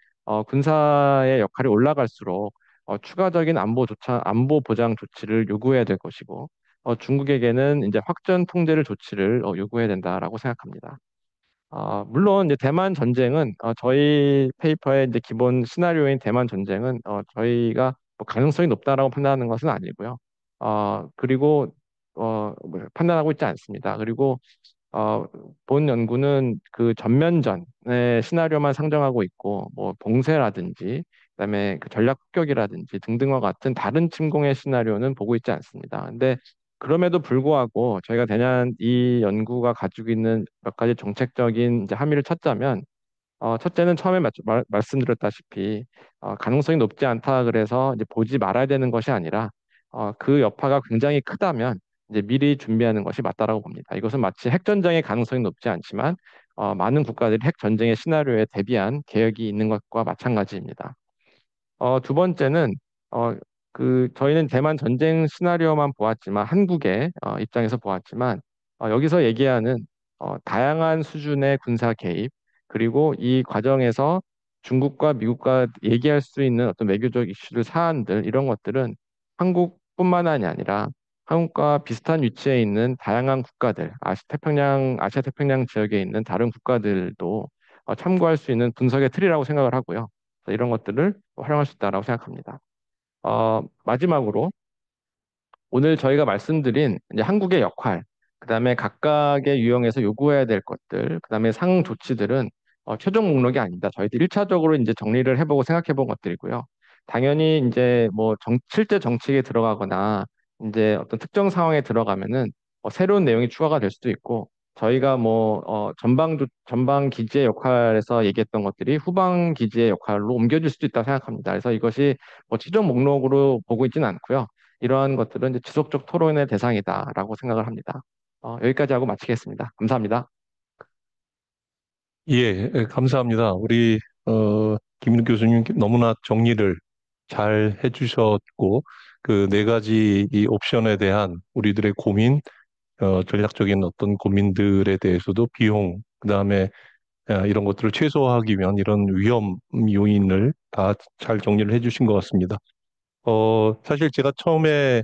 군사의 역할이 올라갈수록 추가적인 안보 보장 조치를 요구해야 될 것이고 중국에게는 이제 확전 통제를 조치를 요구해야 된다라고 생각합니다. 물론 이제 대만 전쟁은 저희 페이퍼의 이제 기본 시나리오인 대만 전쟁은 저희가 뭐 가능성이 높다라고 판단하는 것은 아니고요. 그리고 뭐 판단하고 있지 않습니다. 그리고 어, 본 연구는 그 전면전의 시나리오만 상정하고 있고 뭐 봉쇄라든지 그다음에 그 전략 폭격이라든지 등등과 같은 다른 침공의 시나리오는 보고 있지 않습니다. 근데 그럼에도 불구하고 저희가 대략 이 연구가 가지고 있는 몇 가지 정책적인 이제 함의를 찾자면 첫째는 처음에 말씀드렸다시피 가능성이 높지 않다 그래서 이제 보지 말아야 되는 것이 아니라 그 여파가 굉장히 크다면 이제 미리 준비하는 것이 맞다라고 봅니다. 이것은 마치 핵전쟁의 가능성이 높지 않지만 많은 국가들이 핵전쟁의 시나리오에 대비한 계획이 있는 것과 마찬가지입니다. 두 번째는 어, 저희는 대만 전쟁 시나리오만 보았지만 한국의 입장에서 보았지만 여기서 얘기하는 다양한 수준의 군사 개입 그리고 이 과정에서 중국과 미국과 얘기할 수 있는 어떤 외교적 이슈들 사안들 이런 것들은 한국뿐만 아니라 한국과 비슷한 위치에 있는 다양한 국가들 아시아 태평양 지역에 있는 다른 국가들도 참고할 수 있는 분석의 틀이라고 생각을 하고요. 이런 것들을 활용할 수 있다고 생각합니다. 마지막으로 오늘 저희가 말씀드린 이제 한국의 역할, 그다음에 각각의 유형에서 요구해야 될 것들, 그다음에 상 조치들은 최종 목록이 아닙니다. 저희도 1차적으로 이제 정리를 해보고 생각해 본 것들이고요. 당연히 이제 뭐 실제 정책에 들어가거나 이제 어떤 특정 상황에 들어가면은 새로운 내용이 추가가 될 수도 있고 저희가 뭐 전방 기지의 역할에서 얘기했던 것들이 후방 기지의 역할로 옮겨질 수도 있다고 생각합니다. 그래서 이것이 뭐 최종 목록으로 보고 있지는 않고요. 이러한 것들은 이제 지속적 토론의 대상이다라고 생각을 합니다. 여기까지 하고 마치겠습니다. 감사합니다. 예, 감사합니다. 우리 김인욱 교수님 너무나 정리를 잘 해주셨고 그 네 가지 이 옵션에 대한 우리들의 고민, 전략적인 어떤 고민들에 대해서도 비용, 그다음에 이런 것들을 최소화하기 위한 이런 위험 요인을 다 잘 정리를 해주신 것 같습니다. 사실 제가 처음에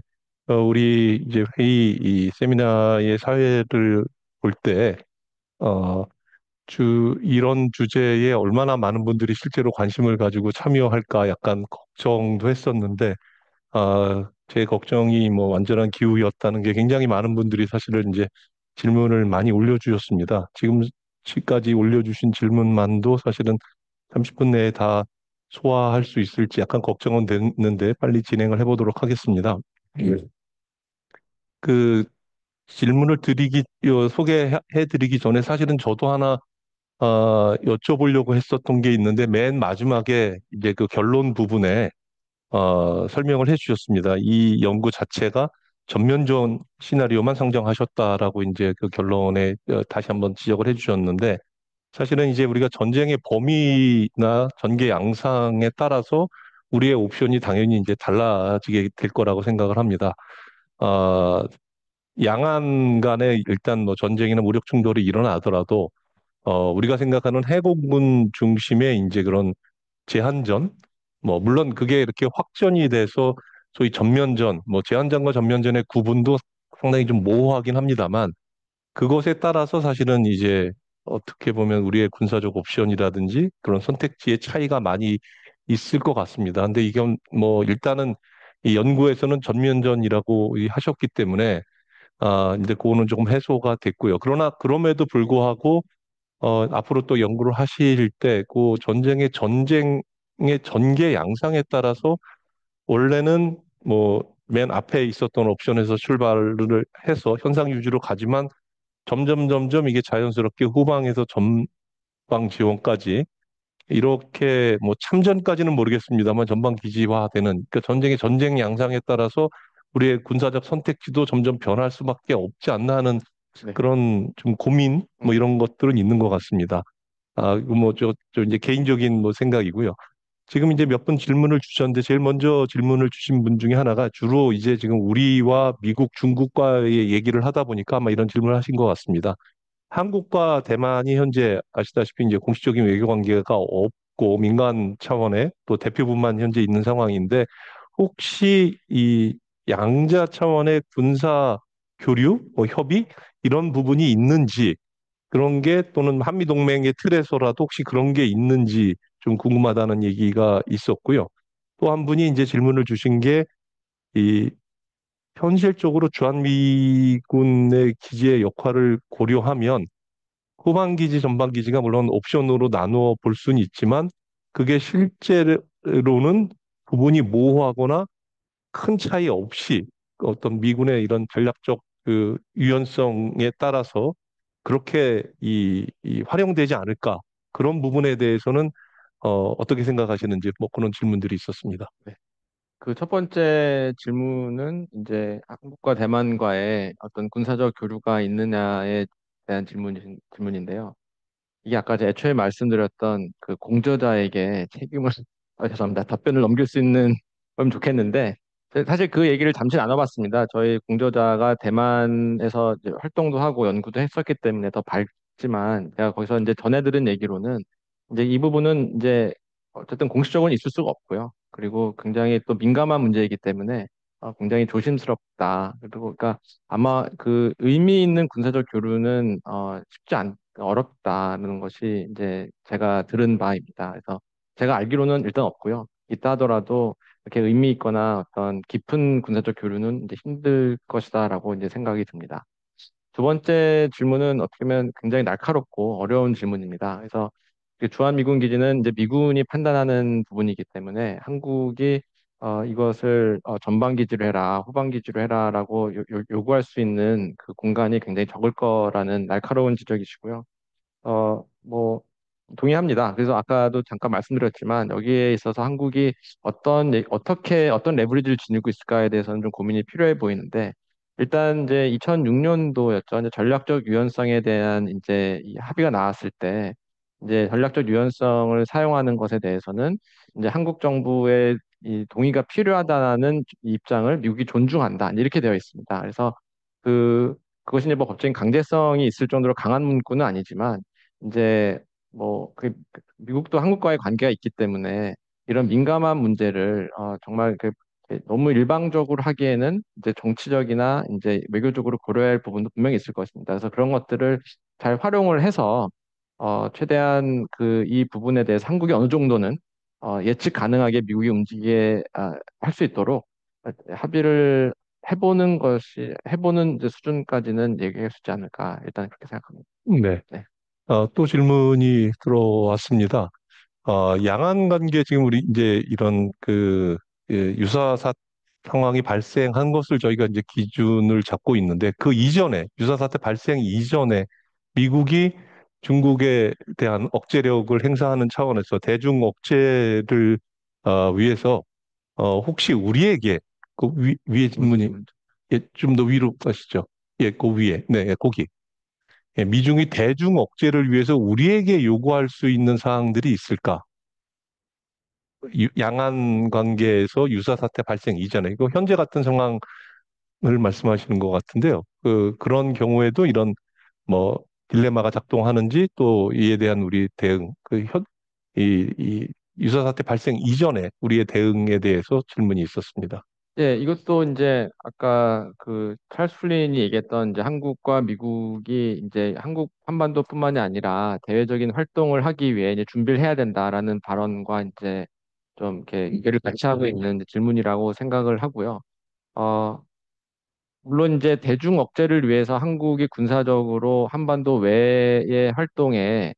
우리 이제 회의 이 세미나의 사회를 볼 때, 어, 이런 주제에 얼마나 많은 분들이 실제로 관심을 가지고 참여할까 약간 걱정도 했었는데, 제 걱정이 뭐 완전한 기우였다는 게 굉장히 많은 분들이 사실은 이제 질문을 많이 올려주셨습니다. 지금까지 올려주신 질문만도 사실은 30분 내에 다 소화할 수 있을지 약간 걱정은 됐는데 빨리 진행을 해보도록 하겠습니다. 예. 그 질문을 소개해드리기 전에 사실은 저도 하나 여쭤보려고 했었던 게 있는데 맨 마지막에 이제 그 결론 부분에 설명을 해주셨습니다. 이 연구 자체가 전면전 시나리오만 상정하셨다라고 이제 그 결론에 다시 한번 지적을 해주셨는데 사실은 이제 우리가 전쟁의 범위나 전개 양상에 따라서 우리의 옵션이 당연히 이제 달라지게 될 거라고 생각을 합니다. 어, 양안 간에 일단 뭐 전쟁이나 무력 충돌이 일어나더라도 우리가 생각하는 해공군 중심의 이제 그런 제한전, 뭐 물론 그게 이렇게 확전이 돼서 소위 전면전, 뭐 제한전과 전면전의 구분도 상당히 좀 모호하긴 합니다만 그것에 따라서 사실은 이제 어떻게 보면 우리의 군사적 옵션이라든지 그런 선택지의 차이가 많이 있을 것 같습니다. 근데 이건 뭐 일단은 이 연구에서는 전면전이라고 하셨기 때문에 이제 그거는 조금 해소가 됐고요. 그러나 그럼에도 불구하고 앞으로 또 연구를 하실 때 그 전쟁의 전개 양상에 따라서 원래는 뭐 맨 앞에 있었던 옵션에서 출발을 해서 현상 유지로 가지만 점점 이게 자연스럽게 후방에서 전방 지원까지 이렇게 뭐 참전까지는 모르겠습니다만 전방 기지화되는 그러니까 전쟁의 전쟁 양상에 따라서 우리의 군사적 선택지도 점점 변할 수밖에 없지 않나 하는 네. 그런 좀 고민 뭐 음, 이런 것들은 있는 것 같습니다. 아, 이거 뭐 저 이제 개인적인 뭐 생각이고요. 지금 이제 몇 분 질문을 주셨는데 제일 먼저 질문을 주신 분 중에 하나가 주로 이제 지금 우리와 미국, 중국과의 얘기를 하다 보니까 아마 이런 질문을 하신 것 같습니다. 한국과 대만이 현재 아시다시피 이제 공식적인 외교 관계가 없고 민간 차원의 또 대표부만 현재 있는 상황인데 혹시 이 양자 차원의 군사 교류, 뭐 협의 이런 부분이 있는지 그런 게 또는 한미 동맹의 틀에서라도 혹시 그런 게 있는지 좀 궁금하다는 얘기가 있었고요. 또 한 분이 이제 질문을 주신 게 이 현실적으로 주한미군의 기지의 역할을 고려하면 후방기지, 전방기지가 물론 옵션으로 나누어 볼 수는 있지만 그게 실제로는 부분이 모호하거나 큰 차이 없이 어떤 미군의 이런 전략적 그 유연성에 따라서 그렇게 이 활용되지 않을까 그런 부분에 대해서는 어떻게 생각하시는지 뭐 그런 질문들이 있었습니다. 네. 그 첫 번째 질문은 이제 한국과 대만과의 어떤 군사적 교류가 있느냐에 대한 질문인데요. 이게 아까 제가 애초에 말씀드렸던 그 공저자에게 책임을, 죄송합니다. 답변을 넘길 수 있는 건 좋겠는데, 사실 그 얘기를 잠시 나눠봤습니다. 저희 공저자가 대만에서 이제 활동도 하고 연구도 했었기 때문에 더 밝지만, 제가 거기서 이제 전해 들은 얘기로는, 이제 이 부분은 이제 어쨌든 공식적으로는 있을 수가 없고요. 그리고 굉장히 또 민감한 문제이기 때문에 굉장히 조심스럽다. 그리고 그러니까 아마 그 의미 있는 군사적 교류는 어렵다는 것이 이제 제가 들은 바입니다. 그래서 제가 알기로는 일단 없고요. 있다 하더라도 이렇게 의미 있거나 어떤 깊은 군사적 교류는 이제 힘들 것이다라고 이제 생각이 듭니다. 두 번째 질문은 어떻게 보면 굉장히 날카롭고 어려운 질문입니다. 그래서 그 주한미군 기지는 이제 미군이 판단하는 부분이기 때문에 한국이 이것을 전방 기지로 해라, 후방 기지로 해라라고 요구할 수 있는 그 공간이 굉장히 적을 거라는 날카로운 지적이시고요. 뭐, 동의합니다. 그래서 아까도 잠깐 말씀드렸지만 여기에 있어서 한국이 어떻게, 어떤 레버리지를 지니고 있을까에 대해서는 좀 고민이 필요해 보이는데, 일단 이제 2006년도였죠. 이제 전략적 유연성에 대한 이제 이 합의가 나왔을 때, 이제 전략적 유연성을 사용하는 것에 대해서는 이제 한국 정부의 이 동의가 필요하다는 입장을 미국이 존중한다. 이렇게 되어 있습니다. 그래서 그것이 이제 뭐 법적인 강제성이 있을 정도로 강한 문구는 아니지만 이제 미국도 한국과의 관계가 있기 때문에 이런 민감한 문제를 정말 너무 일방적으로 하기에는 이제 정치적이나 이제 외교적으로 고려해야 할 부분도 분명히 있을 것입니다. 그래서 그런 것들을 잘 활용을 해서 최대한 이 부분에 대해서 한국이 어느 정도는 예측 가능하게 미국이 움직이게 할 수 있도록 합의를 해보는 이제 수준까지는 얘기할 수 있지 않을까 일단 그렇게 생각합니다. 네. 네. 또 질문이 들어왔습니다. 양안 관계 지금 우리 이제 이런 유사사 상황이 발생한 것을 저희가 이제 기준을 잡고 있는데 그 이전에 유사사태 발생 이전에 미국이 중국에 대한 억제력을 행사하는 차원에서 대중 억제를 위해서 혹시 우리에게 그 위에 무슨 질문이 질문? 예, 좀 더 위로 가시죠. 예, 그 위에 네, 예, 거기 예, 미중이 대중 억제를 위해서 우리에게 요구할 수 있는 사항들이 있을까? 양안 관계에서 유사 사태 발생 이전에 이거 현재 같은 상황을 말씀하시는 것 같은데요. 그런 경우에도 이런 뭐 딜레마가 작동하는지 또 이에 대한 우리 대응 이 유사 사태 발생 이전에 우리의 대응에 대해서 질문이 있었습니다. 예, 이것도 이제 아까 그 찰스 플린이 얘기했던 이제 한국과 미국이 이제 한국 한반도뿐만이 아니라 대외적인 활동을 하기 위해 이제 준비를 해야 된다라는 발언과 이제 좀 이렇게 이해를 같이 하고 있는 이제 질문이라고 생각을 하고요. 어, 물론 이제 대중 억제를 위해서 한국이 군사적으로 한반도 외의 활동에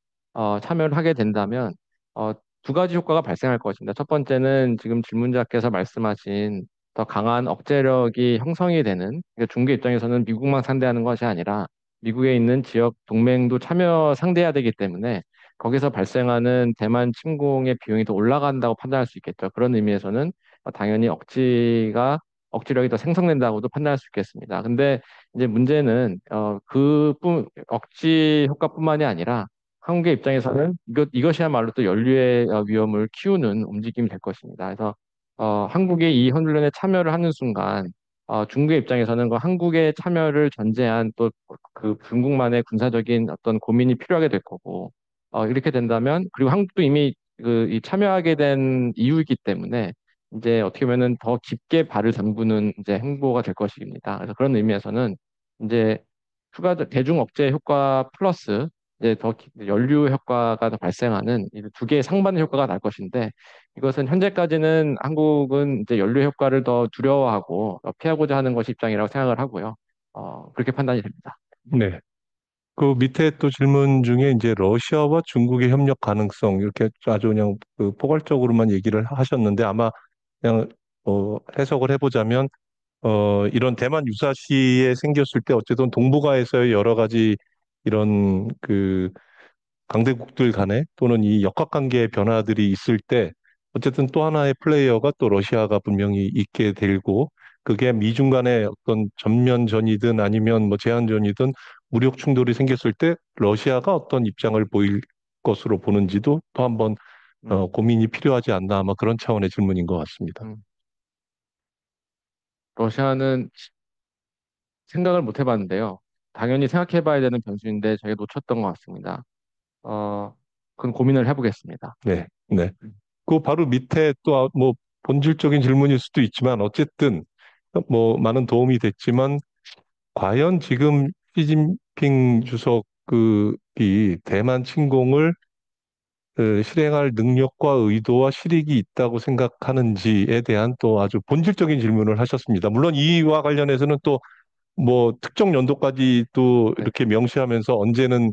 참여를 하게 된다면 어, 두 가지 효과가 발생할 것입니다. 첫 번째는 지금 질문자께서 말씀하신 더 강한 억제력이 형성이 되는 그러니까 중국 입장에서는 미국만 상대하는 것이 아니라 미국에 있는 지역 동맹도 참여 상대해야 되기 때문에 거기서 발생하는 대만 침공의 비용이 더 올라간다고 판단할 수 있겠죠. 그런 의미에서는 당연히 억지력이 더 생성된다고도 판단할 수 있겠습니다. 근데 이제 문제는 억지 효과뿐만이 아니라 한국의 입장에서는 이것이야말로 또 연료의 위험을 키우는 움직임이 될 것입니다. 그래서 한국이 이 훈련에 참여를 하는 순간 중국의 입장에서는 그 한국의 참여를 전제한 또 그 중국만의 군사적인 어떤 고민이 필요하게 될 거고 이렇게 된다면 그리고 한국도 이미 이 참여하게 된 이유이기 때문에 이제 어떻게 보면은 더 깊게 발을 담그는 이제 행보가 될 것입니다. 그래서 그런 의미에서는 이제 추가적 대중 억제 효과 플러스 이제 연류 효과가 더 발생하는 이 두 개의 상반된 효과가 날 것인데 이것은 현재까지는 한국은 이제 연료 효과를 더 두려워하고 피하고자 하는 것이 입장이라고 생각을 하고요. 그렇게 판단이 됩니다. 네. 그 밑에 또 질문 중에 이제 러시아와 중국의 협력 가능성 이렇게 아주 그냥 그 포괄적으로만 얘기를 하셨는데 아마 그냥 해석을 해보자면 이런 대만 유사시에 생겼을 때 어쨌든 동북아에서의 여러 가지 이런 그 강대국들 간에 또는 이 역학관계의 변화들이 있을 때 어쨌든 또 하나의 플레이어가 또 러시아가 분명히 있게 되고 그게 미중 간의 어떤 전면전이든 아니면 뭐 제한전이든 무력 충돌이 생겼을 때 러시아가 어떤 입장을 보일 것으로 보는지도 또 한번 음, 고민이 필요하지 않나 아마 그런 차원의 질문인 것 같습니다. 음. 러시아는 생각을 못 해봤는데요. 당연히 생각해봐야 되는 변수인데 저희가 놓쳤던 것 같습니다. 어, 그건 고민을 해보겠습니다. 네, 네. 그 바로 밑에 또 뭐 본질적인 질문일 수도 있지만 어쨌든 뭐 많은 도움이 됐지만 과연 지금 시진핑 주석이 대만 침공을 실행할 능력과 의도와 실익이 있다고 생각하는지에 대한 또 아주 본질적인 질문을 하셨습니다. 물론 이와 관련해서는 또 뭐 특정 연도까지 또 네. 이렇게 명시하면서 언제는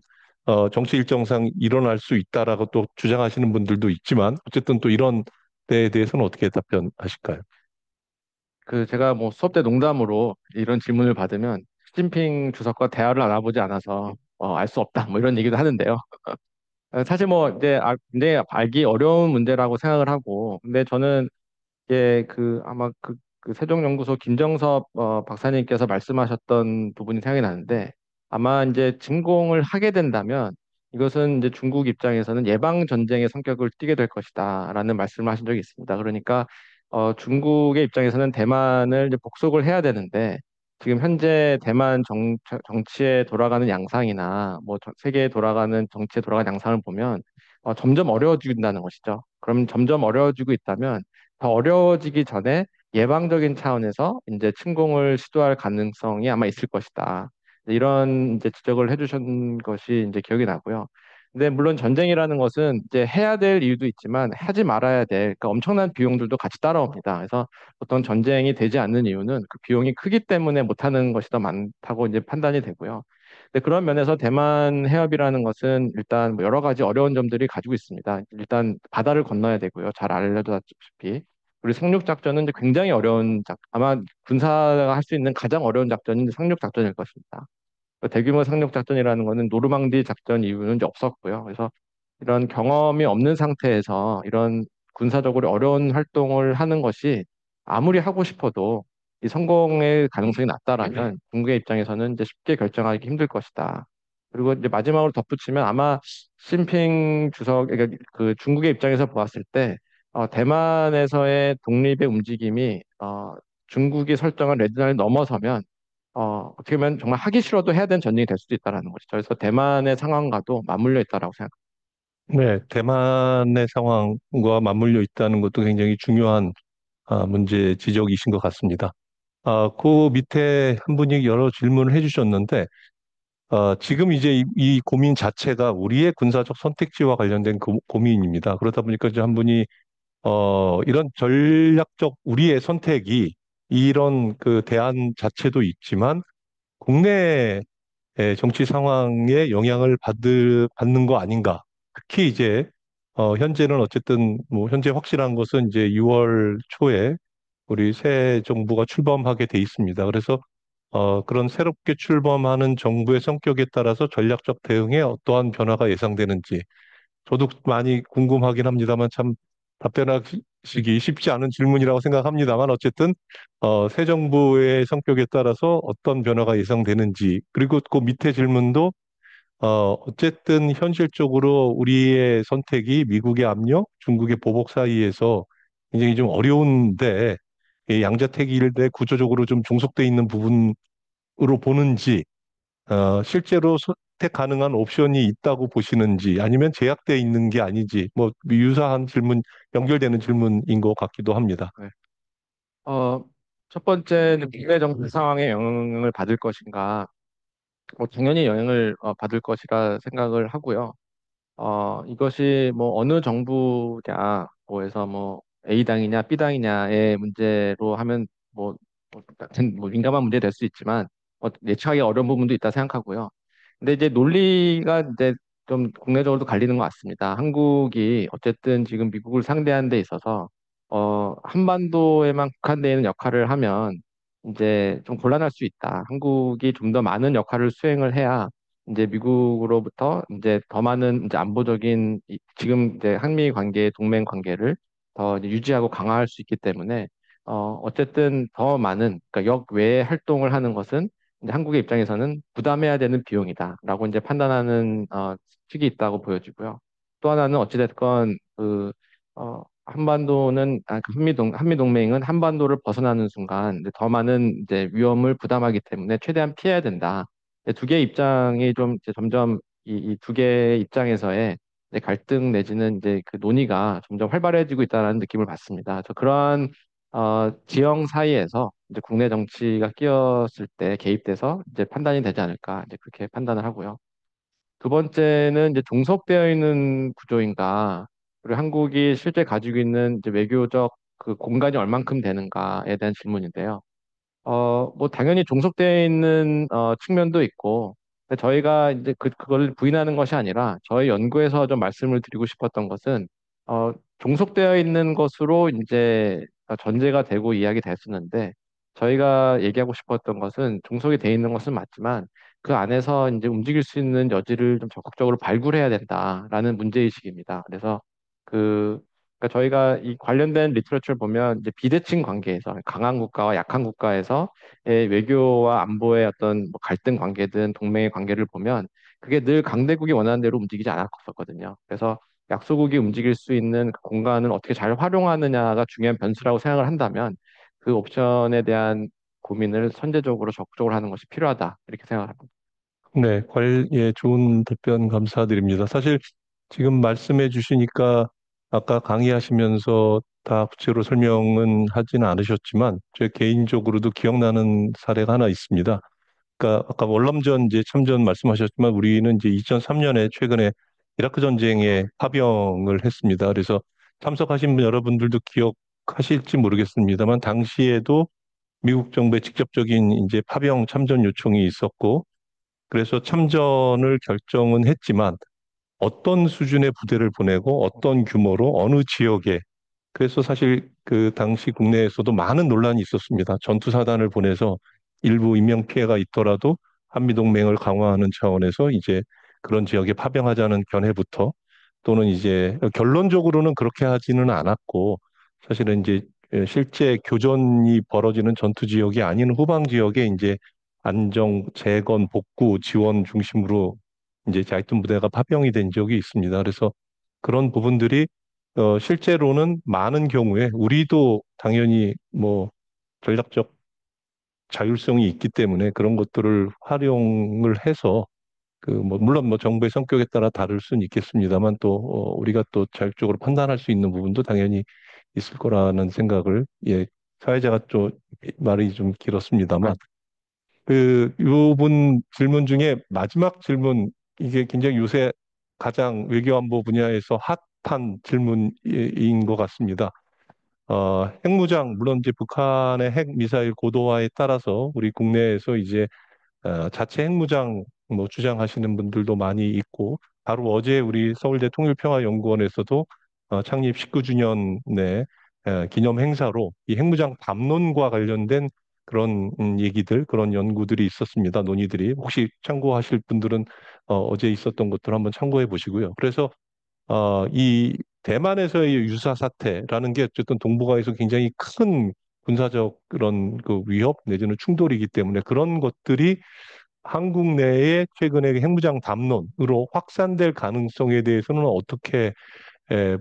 정치 일정상 일어날 수 있다라고 또 주장하시는 분들도 있지만 어쨌든 또 이런 데에 대해서는 어떻게 답변하실까요? 제가 뭐 수업 때 농담으로 이런 질문을 받으면 시진핑 주석과 대화를 나눠보지 않아서 알 수 없다 뭐 이런 얘기도 하는데요. 사실 뭐 이제 굉장히 알기 어려운 문제라고 생각을 하고 근데 저는 아마 그 세종연구소 김정섭 박사님께서 말씀하셨던 부분이 생각이 나는데 아마 이제 진공을 하게 된다면 이것은 이제 중국 입장에서는 예방 전쟁의 성격을 띠게 될 것이다라는 말씀을 하신 적이 있습니다. 그러니까 중국의 입장에서는 대만을 이제 복속을 해야 되는데 지금 현재 대만 정치에 돌아가는 양상이나 뭐 세계에 돌아가는 정치에 돌아가는 양상을 보면 점점 어려워진다는 것이죠. 그럼 점점 어려워지고 있다면 더 어려워지기 전에 예방적인 차원에서 이제 침공을 시도할 가능성이 아마 있을 것이다. 이런 이제 지적을 해주신 것이 이제 기억이 나고요. 근데 물론 전쟁이라는 것은 이제 해야 될 이유도 있지만 하지 말아야 될 그러니까 엄청난 비용들도 같이 따라옵니다. 그래서 보통 전쟁이 되지 않는 이유는 그 비용이 크기 때문에 못하는 것이 더 많다고 이제 판단이 되고요. 근데 그런 면에서 대만 해협이라는 것은 일단 뭐 여러 가지 어려운 점들이 가지고 있습니다. 일단 바다를 건너야 되고요. 잘 알려졌다시피. 우리 상륙 작전은 이제 굉장히 아마 군사가 할 수 있는 가장 어려운 작전이 이제 상륙 작전일 것입니다. 대규모 상륙 작전이라는 것은 노르망디 작전 이후는 이제 없었고요. 그래서 이런 경험이 없는 상태에서 이런 군사적으로 어려운 활동을 하는 것이 아무리 하고 싶어도 이 성공의 가능성이 낮다라면 중국의 입장에서는 이제 쉽게 결정하기 힘들 것이다. 그리고 이제 마지막으로 덧붙이면 아마 시진핑 주석, 그러니까 그 중국의 입장에서 보았을 때 대만에서의 독립의 움직임이 중국이 설정한 레드라인을 넘어서면 어떻게 보면 정말 하기 싫어도 해야 되는 전쟁이 될 수도 있다라는 것이죠. 그래서 대만의 상황과도 맞물려 있다라고 생각합니다. 네, 대만의 상황과 맞물려 있다는 것도 굉장히 중요한 문제 지적이신 것 같습니다. 그 밑에 한 분이 여러 질문을 해주셨는데, 지금 이제 이 고민 자체가 우리의 군사적 선택지와 관련된 고민입니다. 그러다 보니까 이제 한 분이, 이런 전략적 우리의 선택이 이런 그 대안 자체도 있지만, 국내 정치 상황에 영향을 받는 거 아닌가. 특히 이제 현재는 어쨌든 뭐 현재 확실한 것은 이제 6월 초에 우리 새 정부가 출범하게 돼 있습니다. 그래서 그런 새롭게 출범하는 정부의 성격에 따라서 전략적 대응에 어떠한 변화가 예상되는지 저도 많이 궁금하긴 합니다만 참 답변하시기 쉽지 않은 질문이라고 생각합니다만 어쨌든 새 정부의 성격에 따라서 어떤 변화가 예상되는지 그리고 그 밑에 질문도 어쨌든 현실적으로 우리의 선택이 미국의 압력, 중국의 보복 사이에서 굉장히 좀 어려운데 이 양자택일에 구조적으로 좀 종속돼 있는 부분으로 보는지 실제로 선택 가능한 옵션이 있다고 보시는지 아니면 제약돼 있는 게 아닌지 뭐 유사한 질문 연결되는 질문인 것 같기도 합니다. 네. 어, 첫 번째는 국내 정치 상황에 영향을 받을 것인가? 뭐 당연히 영향을 받을 것이라 생각을 하고요. 이것이 뭐 어느 정부냐, 뭐해서 뭐 A당이냐, B당이냐의 문제로 하면 뭐, 같은 뭐 민감한 문제 될 수 있지만 예측하기 어려운 부분도 있다 생각하고요. 근데 이제 논리가 이제 좀 국내적으로도 갈리는 것 같습니다. 한국이 어쨌든 지금 미국을 상대하는 데 있어서 한반도에만 국한되어 있는 역할을 하면 이제 좀 곤란할 수 있다. 한국이 좀 더 많은 역할을 수행을 해야 이제 미국으로부터 이제 더 많은 이제 안보적인 지금 이제 한미 관계, 동맹 관계를 더 이제 유지하고 강화할 수 있기 때문에 어쨌든 더 많은 그러니까 역외의 활동을 하는 것은 이제 한국의 입장에서는 부담해야 되는 비용이다라고 이제 판단하는 측이 있다고 보여지고요. 또 하나는 어찌됐건 한반도는 그 한미 동맹은 한반도를 벗어나는 순간 이제 더 많은 이제 위험을 부담하기 때문에 최대한 피해야 된다. 두 개의 입장이 좀 이제 점점 이 두 개의 입장에서의 이제 갈등 내지는 이제 그 논의가 점점 활발해지고 있다는 느낌을 받습니다. 저 그러한 지형 사이에서 이제 국내 정치가 끼었을 때 개입돼서 이제 판단이 되지 않을까 이제 그렇게 판단을 하고요. 두 번째는 이제 종속되어 있는 구조인가, 그리고 한국이 실제 가지고 있는 이제 외교적 그 공간이 얼만큼 되는가에 대한 질문인데요. 뭐 당연히 종속되어 있는 측면도 있고, 근데 저희가 이제 그걸 부인하는 것이 아니라 저희 연구에서 좀 말씀을 드리고 싶었던 것은 종속되어 있는 것으로 이제 전제가 되고 이야기 됐었는데 저희가 얘기하고 싶었던 것은 종속이 되어 있는 것은 맞지만 그 안에서 이제 움직일 수 있는 여지를 좀 적극적으로 발굴해야 된다라는 문제의식입니다. 그래서 그 그러니까 저희가 이 관련된 리터러처를 보면 이제 비대칭 관계에서 강한 국가와 약한 국가에서 외교와 안보의 어떤 뭐 갈등 관계든 동맹의 관계를 보면 그게 늘 강대국이 원하는 대로 움직이지 않았었거든요. 그래서 약소국이 움직일 수 있는 그 공간을 어떻게 잘 활용하느냐가 중요한 변수라고 생각을 한다면 그 옵션에 대한 고민을 선제적으로 적극적으로 하는 것이 필요하다 이렇게 생각합니다. 네, 예, 좋은 답변 감사드립니다. 사실 지금 말씀해 주시니까 아까 강의하시면서 다 구체로 설명은 하지는 않으셨지만 제 개인적으로도 기억나는 사례가 하나 있습니다. 그러니까 아까 월남전 이제 참전 말씀하셨지만 우리는 이제 2003년에 최근에 이라크 전쟁에 파병을 했습니다. 그래서 참석하신 분 여러분들도 기억하실지 모르겠습니다만 당시에도 미국 정부의 직접적인 이제 파병 참전 요청이 있었고 그래서 참전을 결정은 했지만 어떤 수준의 부대를 보내고 어떤 규모로 어느 지역에 그래서 사실 그 당시 국내에서도 많은 논란이 있었습니다. 전투사단을 보내서 일부 인명 피해가 있더라도 한미동맹을 강화하는 차원에서 이제 그런 지역에 파병하자는 견해부터 또는 이제 결론적으로는 그렇게 하지는 않았고 사실은 이제 실제 교전이 벌어지는 전투 지역이 아닌 후방 지역에 이제 안정, 재건, 복구, 지원 중심으로 이제 자이툰 부대가 파병이 된 적이 있습니다. 그래서 그런 부분들이 실제로는 많은 경우에 우리도 당연히 뭐 전략적 자율성이 있기 때문에 그런 것들을 활용을 해서 그 뭐 물론 뭐 정부의 성격에 따라 다를 수는 있겠습니다만 또 우리가 또 자율적으로 판단할 수 있는 부분도 당연히 있을 거라는 생각을 예 사회자가 좀 말이 좀 길었습니다만 그 요분 질문 중에 마지막 질문 이게 굉장히 요새 가장 외교안보 분야에서 핫한 질문인 것 같습니다. 핵무장 물론 이제 북한의 핵 미사일 고도화에 따라서 우리 국내에서 이제 자체 핵무장 뭐 주장하시는 분들도 많이 있고 바로 어제 우리 서울대 통일평화연구원에서도 창립 19주년의 기념 행사로 이 핵무장 담론과 관련된 그런 얘기들 그런 연구들이 있었습니다. 논의들이 혹시 참고하실 분들은 어제 있었던 것들 한번 참고해 보시고요. 그래서 이 대만에서의 유사 사태라는 게 어쨌든 동북아에서 굉장히 큰 군사적 그런 그 위협 내지는 충돌이기 때문에 그런 것들이 한국 내에 최근에 핵무장 담론으로 확산될 가능성에 대해서는 어떻게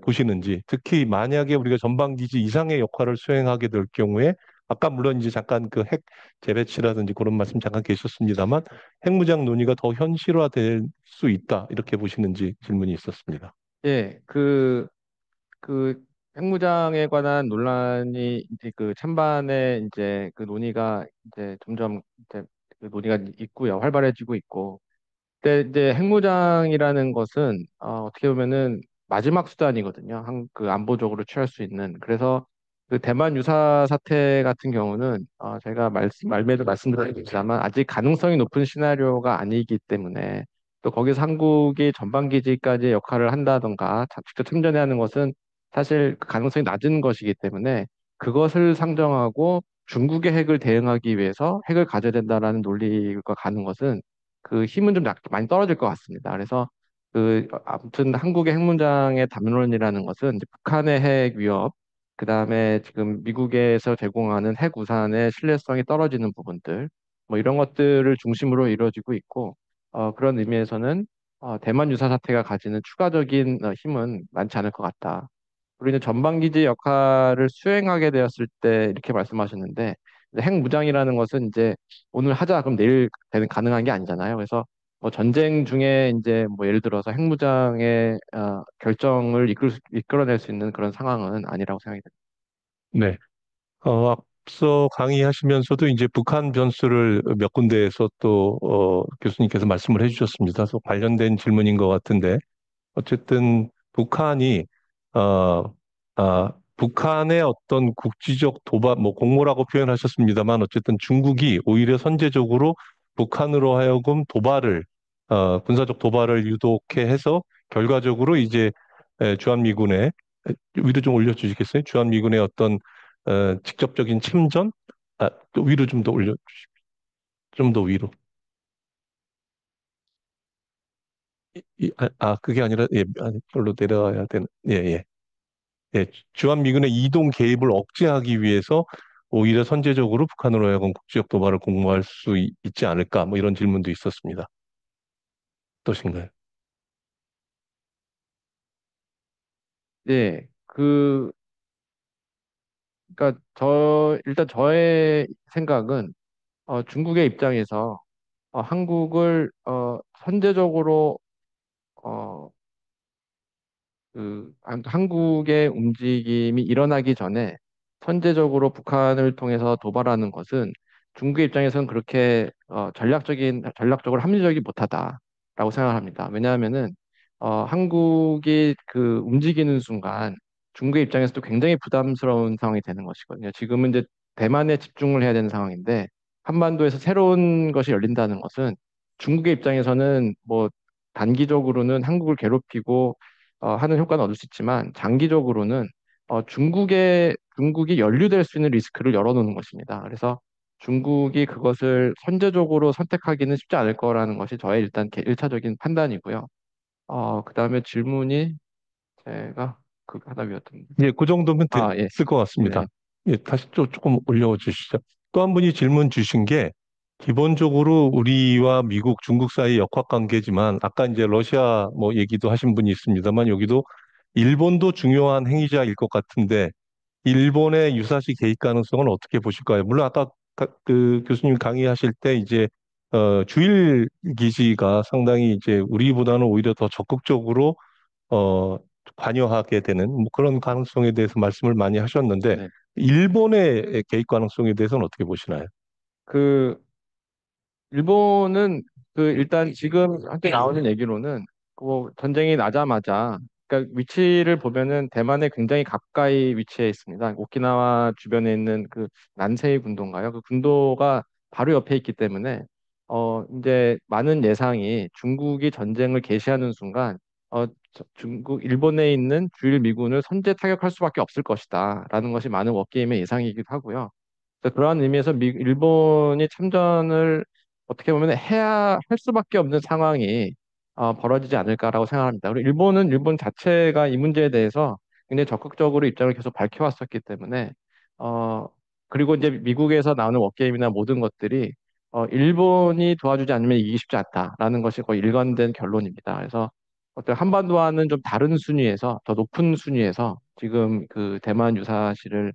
보시는지, 특히 만약에 우리가 전방기지 이상의 역할을 수행하게 될 경우에, 아까 물론 이제 잠깐 그 핵 재배치라든지 그런 말씀 잠깐 계셨습니다만, 핵무장 논의가 더 현실화될 수 있다, 이렇게 보시는지 질문이 있었습니다. 예, 그 핵무장에 관한 논란이 이제 그 찬반의 이제 그 논의가 이제 점점 이제 그 논의가 있고요. 활발해지고 있고. 근데 이제 핵무장이라는 것은 어떻게 보면은 마지막 수단이거든요. 그 안보적으로 취할 수 있는. 그래서 그 대만 유사 사태 같은 경우는 제가 말매도 말씀드렸지만 아직 가능성이 높은 시나리오가 아니기 때문에 또 거기서 한국이 전방기지까지 역할을 한다던가 직접 참전해야 하는 것은 사실 그 가능성이 낮은 것이기 때문에 그것을 상정하고 중국의 핵을 대응하기 위해서 핵을 가져야 된다라는 논리가 가는 것은 그 힘은 좀 많이 떨어질 것 같습니다. 그래서 아무튼 한국의 핵문장의 담론이라는 것은 이제 북한의 핵 위협, 그다음에 지금 미국에서 제공하는 핵 우산의 신뢰성이 떨어지는 부분들, 뭐 이런 것들을 중심으로 이루어지고 있고, 그런 의미에서는 대만 유사 사태가 가지는 추가적인 힘은 많지 않을 것 같다. 우리는 전방기지 역할을 수행하게 되었을 때 이렇게 말씀하셨는데, 이제 핵무장이라는 것은 이제 오늘 하자 그럼 내일 되는 가능한 게 아니잖아요. 그래서 뭐 전쟁 중에 이제 뭐 예를 들어서 핵무장의 결정을 이끌어낼 수 있는 그런 상황은 아니라고 생각이 됩니다. 네. 앞서 강의하시면서도 이제 북한 변수를 몇 군데에서 또, 교수님께서 말씀을 해주셨습니다. 그래서 관련된 질문인 것 같은데, 어쨌든 북한이 어, 북한의 어떤 국지적 도발, 뭐 공모라고 표현하셨습니다만 어쨌든 중국이 오히려 선제적으로 북한으로 하여금 도발을 군사적 도발을 유도케 해서 결과적으로 이제 주한미군의 위로 좀 올려주시겠어요? 주한미군의 어떤 직접적인 참전? 또 위로 좀 더 올려, 좀 더 위로. 그게 아니라, 예, 아니, 별로 내려와야 되는, 예, 예. 예, 주한미군의 이동 개입을 억제하기 위해서 오히려 선제적으로 북한으로 하여금 국지적 도발을 공모할 수 있지 않을까, 뭐 이런 질문도 있었습니다. 어떠신가요? 네, 그러니까 일단 저의 생각은 중국의 입장에서 한국을 선제적으로 어, 한국의 움직임이 일어나기 전에 선제적으로 북한을 통해서 도발하는 것은 중국의 입장에서는 그렇게 전략적으로 합리적이 못하다라고 생각합니다. 왜냐하면은 한국이 그 움직이는 순간 중국의 입장에서도 굉장히 부담스러운 상황이 되는 것이거든요. 지금은 이제 대만에 집중을 해야 되는 상황인데 한반도에서 새로운 것이 열린다는 것은 중국의 입장에서는 뭐 단기적으로는 한국을 괴롭히고 하는 효과는 얻을 수 있지만 장기적으로는 중국이 연루될 수 있는 리스크를 열어놓는 것입니다. 그래서 중국이 그것을 선제적으로 선택하기는 쉽지 않을 거라는 것이 저의 일단 1차적인 판단이고요. 그다음에 질문이 제가 그 하나 위였던 예, 그 정도면 예. 됐을 것 같습니다. 네. 예, 다시 또 조금 올려주시죠. 또 한 분이 질문 주신 게 기본적으로 우리와 미국, 중국 사이 역학 관계지만 아까 이제 러시아 뭐 얘기도 하신 분이 있습니다만 여기도 일본도 중요한 행위자일 것 같은데 일본의 유사시 개입 가능성은 어떻게 보실까요? 물론 아까 그 교수님 강의하실 때 이제 주일 기지가 상당히 이제 우리보다는 오히려 더 적극적으로 어, 관여하게 되는 뭐 그런 가능성에 대해서 말씀을 많이 하셨는데 네. 일본의 개입 가능성에 대해서는 어떻게 보시나요? 그 일본은 일단 지금 함께 나오는 얘기로는 그 전쟁이 나자마자 그러니까 위치를 보면은 대만에 굉장히 가까이 위치해 있습니다. 오키나와 주변에 있는 그 난세이 군도인가요? 그 군도가 바로 옆에 있기 때문에 이제 많은 예상이 중국이 전쟁을 개시하는 순간 일본에 있는 주일 미군을 선제 타격할 수밖에 없을 것이다라는 것이 많은 워게임의 예상이기도 하고요. 그래서 그러한 의미에서 일본이 참전을 어떻게 보면 해야 할 수밖에 없는 상황이 벌어지지 않을까라고 생각합니다. 그리고 일본은 일본 자체가 이 문제에 대해서 굉장히 적극적으로 입장을 계속 밝혀왔었기 때문에 어, 그리고 이제 미국에서 나오는 워게임이나 모든 것들이 일본이 도와주지 않으면 이기기 쉽지 않다라는 것이 거의 일관된 결론입니다. 그래서 어떤 한반도와는 좀 다른 순위에서 더 높은 순위에서 지금 그 대만 유사시를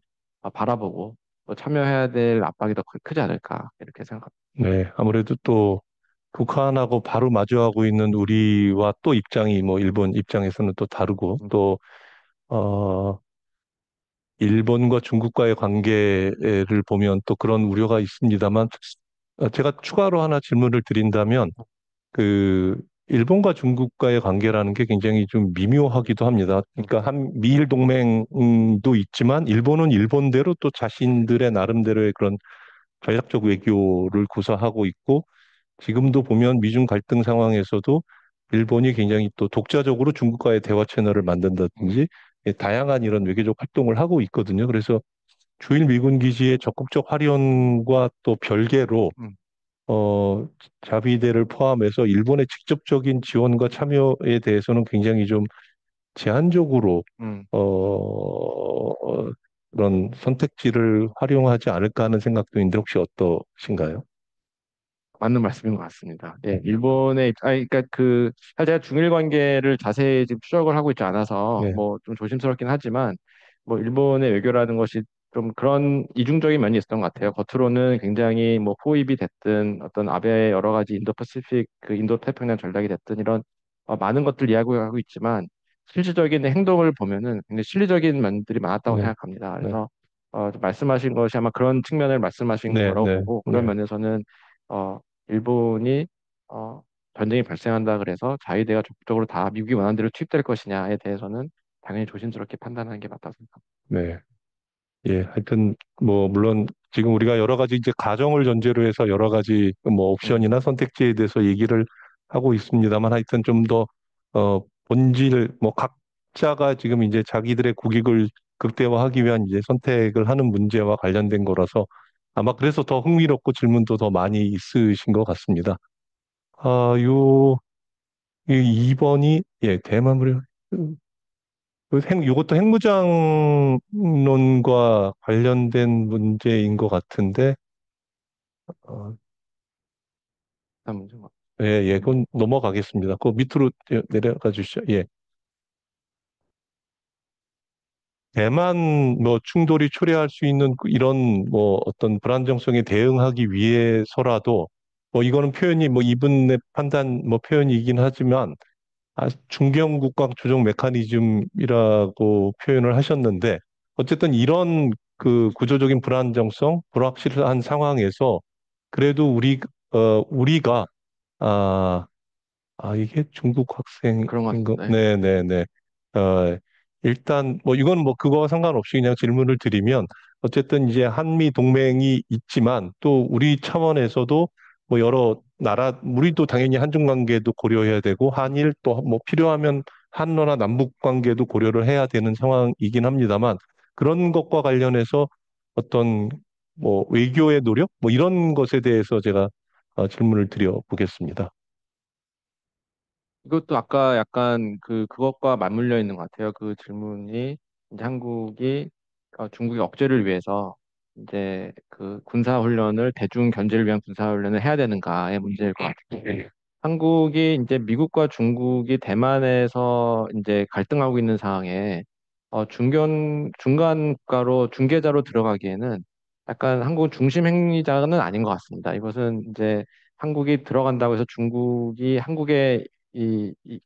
바라보고 또 참여해야 될 압박이 더 크지 않을까 이렇게 생각합니다. 네, 아무래도 또 북한하고 바로 마주하고 있는 우리와 또 입장이 뭐 일본 입장에서는 또 다르고 음, 또 어, 일본과 중국과의 관계를 보면 또 그런 우려가 있습니다만 제가 추가로 하나 질문을 드린다면 그 일본과 중국과의 관계라는 게 굉장히 좀 미묘하기도 합니다. 음, 그러니까 한 미일 동맹도 있지만 일본은 일본대로 또 자신들의 나름대로의 그런 전략적 외교를 구사하고 있고 지금도 보면 미중 갈등 상황에서도 일본이 굉장히 또 독자적으로 중국과의 대화 채널을 음, 만든다든지 다양한 이런 외교적 활동을 하고 있거든요. 그래서 주일 미군 기지의 적극적 활용과 또 별개로 음, 어, 자위대를 포함해서 일본의 직접적인 지원과 참여에 대해서는 굉장히 좀 제한적으로 음. 그런 선택지를 활용하지 않을까 하는 생각도 있는데 혹시 어떠신가요? 맞는 말씀인 것 같습니다. 예, 일본의 그러니까 그 사실 제가 중일 관계를 자세히 지금 추적을 하고 있지 않아서 네, 뭐 좀 조심스럽긴 하지만 뭐 일본의 외교라는 것이 좀 그런 이중적인 면이 있었던 것 같아요. 겉으로는 굉장히 뭐 호입이 됐든 어떤 아베의 여러 가지 인도패시픽 그 인도 태평양 전략이 됐든 이런 많은 것들 이야기하고 있지만 실질적인 행동을 보면은 굉장히 실리적인 면들이 많았다고 네, 생각합니다. 네, 그래서 말씀하신 것이 아마 그런 측면을 말씀하신 네, 거라고 네, 보고 그런 네, 면에서는 어, 일본이 어, 전쟁이 발생한다 그래서 자위대가 적극적으로 다 미국이 원하는 대로 투입될 것이냐에 대해서는 당연히 조심스럽게 판단하는 게 맞다고 생각합니다. 네. 예, 하여튼 뭐 물론 지금 우리가 여러 가지 이제 가정을 전제로 해서 여러 가지 뭐 음, 옵션이나 선택지에 대해서 얘기를 하고 있습니다만 하여튼 좀 더 본질 뭐 각자가 지금 이제 자기들의 국익을 극대화하기 위한 이제 선택을 하는 문제와 관련된 거라서 아마 그래서 더 흥미롭고 질문도 더 많이 있으신 것 같습니다. 아, 이 2번이 예, 대만 무료 이것도 핵무장론과 관련된 문제인 것 같은데, 어, 다음 문제 뭐. 예, 예, 그건 넘어가겠습니다. 그 밑으로 내려가 주시죠. 예. 대만 뭐 충돌이 초래할 수 있는 이런 뭐 어떤 불안정성에 대응하기 위해서라도 뭐 이거는 표현이 뭐 이분의 판단 뭐 표현이긴 하지만 중견국가 조정 메커니즘이라고 표현을 하셨는데 어쨌든 이런 그 구조적인 불안정성, 불확실한 상황에서 그래도 우리가 아, 이게 중국 그런 것 학생인 거, 같습니다. 예. 네네네. 일단, 뭐, 이건 뭐, 그거와 상관없이 그냥 질문을 드리면, 어쨌든 이제 한미 동맹이 있지만, 또 우리 차원에서도 뭐, 여러 나라, 우리도 당연히 한중 관계도 고려해야 되고, 한일 또 뭐, 필요하면 한러나 남북 관계도 고려를 해야 되는 상황이긴 합니다만, 그런 것과 관련해서 어떤 뭐, 외교의 노력? 뭐, 이런 것에 대해서 제가 질문을 드려보겠습니다. 이것도 아까 약간 그것과 맞물려 있는 것 같아요. 그 질문이 이제 한국이 중국의 억제를 위해서 이제 그 군사 훈련을 대중 견제를 위한 군사 훈련을 해야 되는가의 문제일 것 같아요. 한국이 이제 미국과 중국이 대만에서 이제 갈등하고 있는 상황에 중간 국가로 중개자로 들어가기에는 약간 한국 중심 행위자는 아닌 것 같습니다. 이것은 이제 한국이 들어간다고 해서 중국이 한국의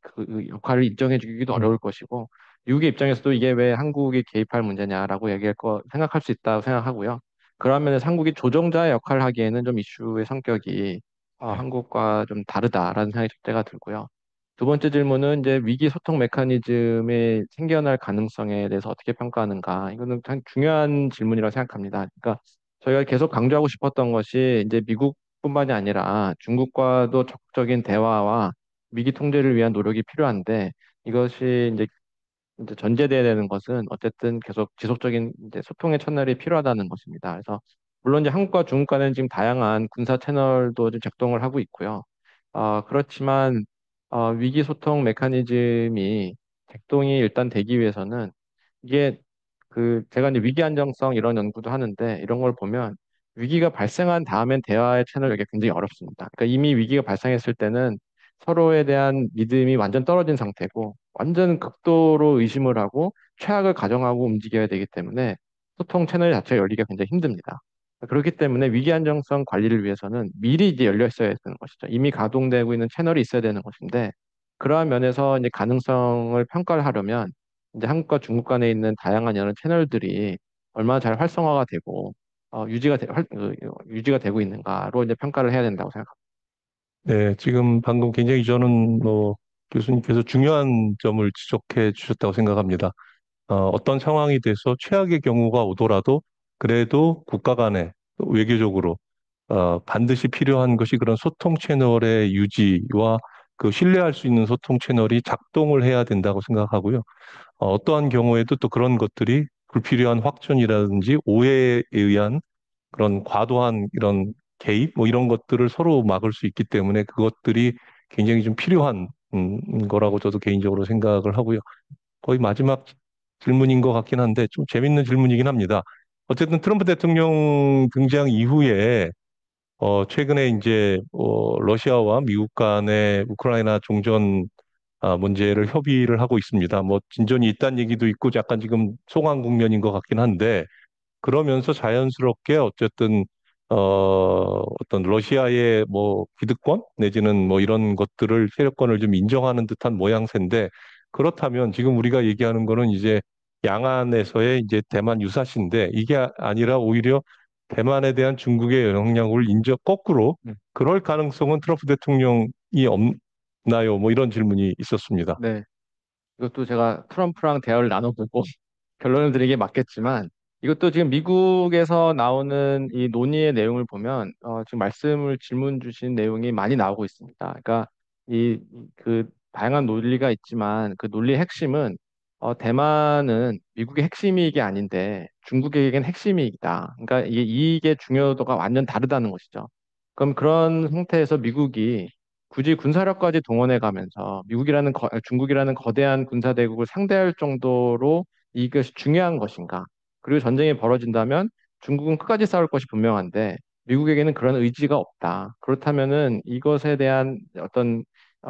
그 역할을 인정해 주기도 음, 어려울 것이고 미국의 입장에서도 이게 왜 한국이 개입할 문제냐라고 얘기할 거 생각할 수 있다고 생각하고요. 그런 면에서 한국이 조정자의 역할을 하기에는 좀 이슈의 성격이 네. 한국과 좀 다르다라는 생각이 들 때가 들고요. 두 번째 질문은 이제 위기 소통 메커니즘이 생겨날 가능성에 대해서 어떻게 평가하는가. 이거는 참 중요한 질문이라고 생각합니다. 그러니까 저희가 계속 강조하고 싶었던 것이 이제 미국뿐만이 아니라 중국과도 적극적인 대화와 위기 통제를 위한 노력이 필요한데 이것이 이제 전제돼야 되는 것은 어쨌든 계속 지속적인 이제 소통의 채널이 필요하다는 것입니다. 그래서 물론 이제 한국과 중국 간은 지금 다양한 군사 채널도 좀 작동을 하고 있고요. 그렇지만 위기 소통 메커니즘이 작동이 일단 되기 위해서는 이게 제가 이제 위기 안정성 이런 연구도 하는데 이런 걸 보면 위기가 발생한 다음엔 대화의 채널 이게 굉장히 어렵습니다. 그러니까 이미 위기가 발생했을 때는 서로에 대한 믿음이 완전 떨어진 상태고 완전 극도로 의심을 하고 최악을 가정하고 움직여야 되기 때문에 소통 채널 자체가 열리기가 굉장히 힘듭니다. 그렇기 때문에 위기 안정성 관리를 위해서는 미리 이제 열려 있어야 되는 것이죠. 이미 가동되고 있는 채널이 있어야 되는 것인데 그러한 면에서 이제 가능성을 평가를 하려면 이제 한국과 중국 간에 있는 다양한 여러 채널들이 얼마나 잘 활성화가 되고 유지가 되고 있는가로 이제 평가를 해야 된다고 생각합니다. 네, 지금 방금 굉장히 저는 뭐 교수님께서 중요한 점을 지적해 주셨다고 생각합니다. 어떤 상황이 돼서 최악의 경우가 오더라도 그래도 국가 간에 외교적으로 반드시 필요한 것이 그런 소통 채널의 유지와 그 신뢰할 수 있는 소통 채널이 작동을 해야 된다고 생각하고요. 어떠한 경우에도 또 그런 것들이 불필요한 확전이라든지 오해에 의한 그런 과도한 이런 개입 뭐 이런 것들을 서로 막을 수 있기 때문에 그것들이 굉장히 좀 필요한 거라고 저도 개인적으로 생각을 하고요. 거의 마지막 질문인 것 같긴 한데 좀 재밌는 질문이긴 합니다. 어쨌든 트럼프 대통령 등장 이후에 최근에 이제 러시아와 미국 간의 우크라이나 종전 문제를 협의를 하고 있습니다. 뭐 진전이 있다는 얘기도 있고 약간 지금 소강 국면인 것 같긴 한데 그러면서 자연스럽게 어쨌든 어떤 러시아의 뭐 기득권 내지는 뭐 이런 것들을 세력권을 좀 인정하는 듯한 모양새인데 그렇다면 지금 우리가 얘기하는 거는 이제 양안에서의 이제 대만 유사시인데 이게 아니라 오히려 대만에 대한 중국의 영향력을 인정 거꾸로 그럴 가능성은 트럼프 대통령이 없나요? 뭐 이런 질문이 있었습니다. 네. 이것도 제가 트럼프랑 대화를 나눠보고 결론을 드리게 맞겠지만 이것도 지금 미국에서 나오는 이 논의의 내용을 보면 지금 질문 주신 내용이 많이 나오고 있습니다. 그러니까 이 다양한 논리가 있지만 그 논리의 핵심은 대만은 미국의 핵심이 이게 아닌데 중국에겐 핵심이 있다. 그러니까 이게 이익의 중요도가 완전 다르다는 것이죠. 그럼 그런 상태에서 미국이 굳이 군사력까지 동원해 가면서 중국이라는 거대한 군사 대국을 상대할 정도로 이것이 중요한 것인가? 그리고 전쟁이 벌어진다면 중국은 끝까지 싸울 것이 분명한데 미국에게는 그런 의지가 없다. 그렇다면은 이것에 대한 어떤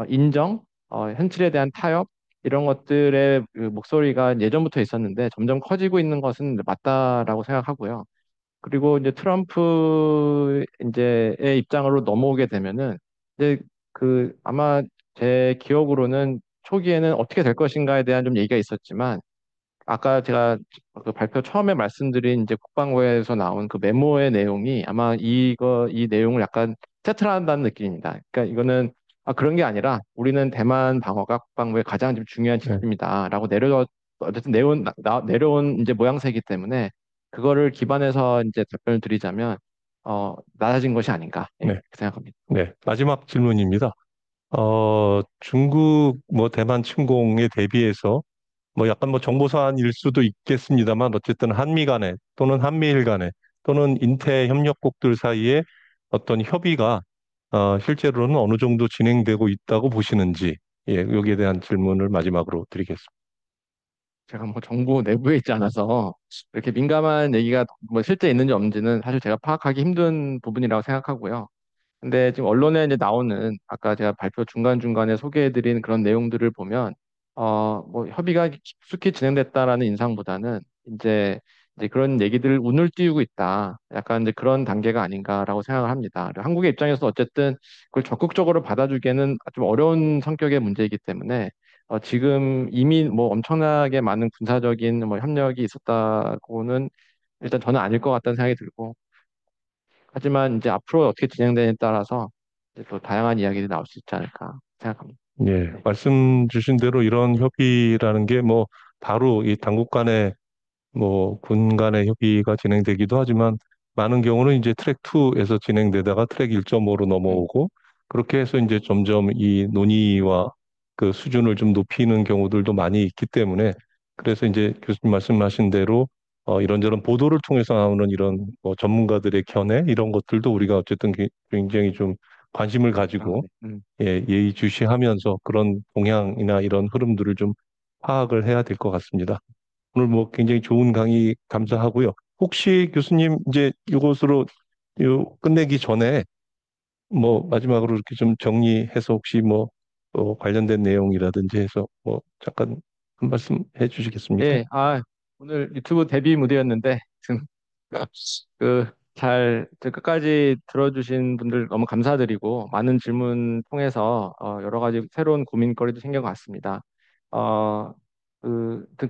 인정, 현실에 대한 타협 이런 것들의 그 목소리가 예전부터 있었는데 점점 커지고 있는 것은 맞다라고 생각하고요. 그리고 이제 트럼프 이제의 입장으로 넘어오게 되면은 이제 아마 제 기억으로는 초기에는 어떻게 될 것인가에 대한 좀 얘기가 있었지만 아까 제가 그 발표 처음에 말씀드린 이제 국방부에서 나온 그 메모의 내용이 아마 이 내용을 약간 세트한다는 느낌입니다. 그러니까 이거는 그런 게 아니라 우리는 대만 방어가 국방부의 가장 좀 중요한 네, 지침이다라고 어쨌든 내려온 이제 모양새이기 때문에 그거를 기반해서 이제 답변을 드리자면 낮아진 것이 아닌가 예, 네, 그렇게 생각합니다. 네. 마지막 질문입니다. 중국 뭐 대만 침공에 대비해서 뭐 약간 뭐 정보사안일 수도 있겠습니다만 어쨌든 한미 간에 또는 한미일 간에 또는 인태 협력국들 사이에 어떤 협의가 실제로는 어느 정도 진행되고 있다고 보시는지 예, 여기에 대한 질문을 마지막으로 드리겠습니다. 제가 뭐 정부 내부에 있지 않아서 이렇게 민감한 얘기가 뭐 실제 있는지 없는지는 사실 제가 파악하기 힘든 부분이라고 생각하고요. 근데 지금 언론에 이제 나오는 아까 제가 발표 중간중간에 소개해드린 그런 내용들을 보면 뭐 협의가 깊숙이 진행됐다라는 인상보다는 이제 그런 얘기들 운을 띄우고 있다. 약간 이제 그런 단계가 아닌가라고 생각을 합니다. 그리고 한국의 입장에서 어쨌든 그걸 적극적으로 받아주기에는 좀 어려운 성격의 문제이기 때문에 지금 이미 뭐 엄청나게 많은 군사적인 뭐 협력이 있었다고는 일단 저는 아닐 것 같다는 생각이 들고 하지만 이제 앞으로 어떻게 진행되느냐에 따라서 이제 또 다양한 이야기들이 나올 수 있지 않을까 생각합니다. 예, 네. 말씀 주신 대로 이런 협의라는 게 뭐 바로 이 당국 간의 뭐 군 간의 협의가 진행되기도 하지만 많은 경우는 이제 트랙 2에서 진행되다가 트랙 1.5로 음, 넘어오고 그렇게 해서 이제 점점 이 논의와 그 수준을 좀 높이는 경우들도 많이 있기 때문에 그래서 이제 교수님 말씀하신 대로 이런저런 보도를 통해서 나오는 이런 뭐 전문가들의 견해 이런 것들도 우리가 어쨌든 굉장히 좀 관심을 아, 가지고 네. 예, 예의주시하면서 그런 동향이나 이런 흐름들을 좀 파악을 해야 될 것 같습니다. 오늘 뭐 굉장히 좋은 강의 감사하고요. 혹시 교수님 이제 이것으로 요 끝내기 전에 뭐 마지막으로 이렇게 좀 정리해서 혹시 뭐 관련된 내용이라든지 해서 뭐 잠깐 한 말씀 해주시겠습니까? 예, 오늘 유튜브 데뷔 무대였는데, 끝까지 들어주신 분들 너무 감사드리고, 많은 질문 통해서, 여러 가지 새로운 고민거리도 생긴 것 같습니다. 어,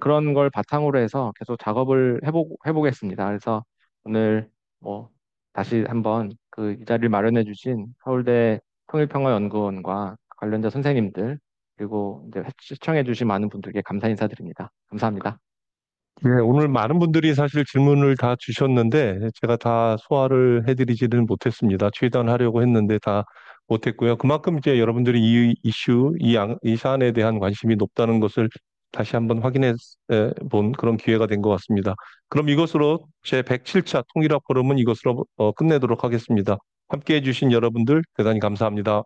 그런 걸 바탕으로 해서 계속 작업을 해보겠습니다. 그래서 오늘 뭐, 다시 한번 이 자리를 마련해 주신 서울대 통일평화연구원과 관련자 선생님들, 그리고 이제 시청해 주신 많은 분들께 감사 인사드립니다. 감사합니다. 네, 오늘 많은 분들이 사실 질문을 다 주셨는데 제가 다 소화를 해드리지는 못했습니다. 최대한 하려고 했는데 다 못했고요. 그만큼 이제 여러분들이 이 이슈, 이 사안에 대한 관심이 높다는 것을 다시 한번 확인해 본 그런 기회가 된 것 같습니다. 그럼 이것으로 제 107차 통일학 포럼은 이것으로 끝내도록 하겠습니다. 함께 해주신 여러분들 대단히 감사합니다.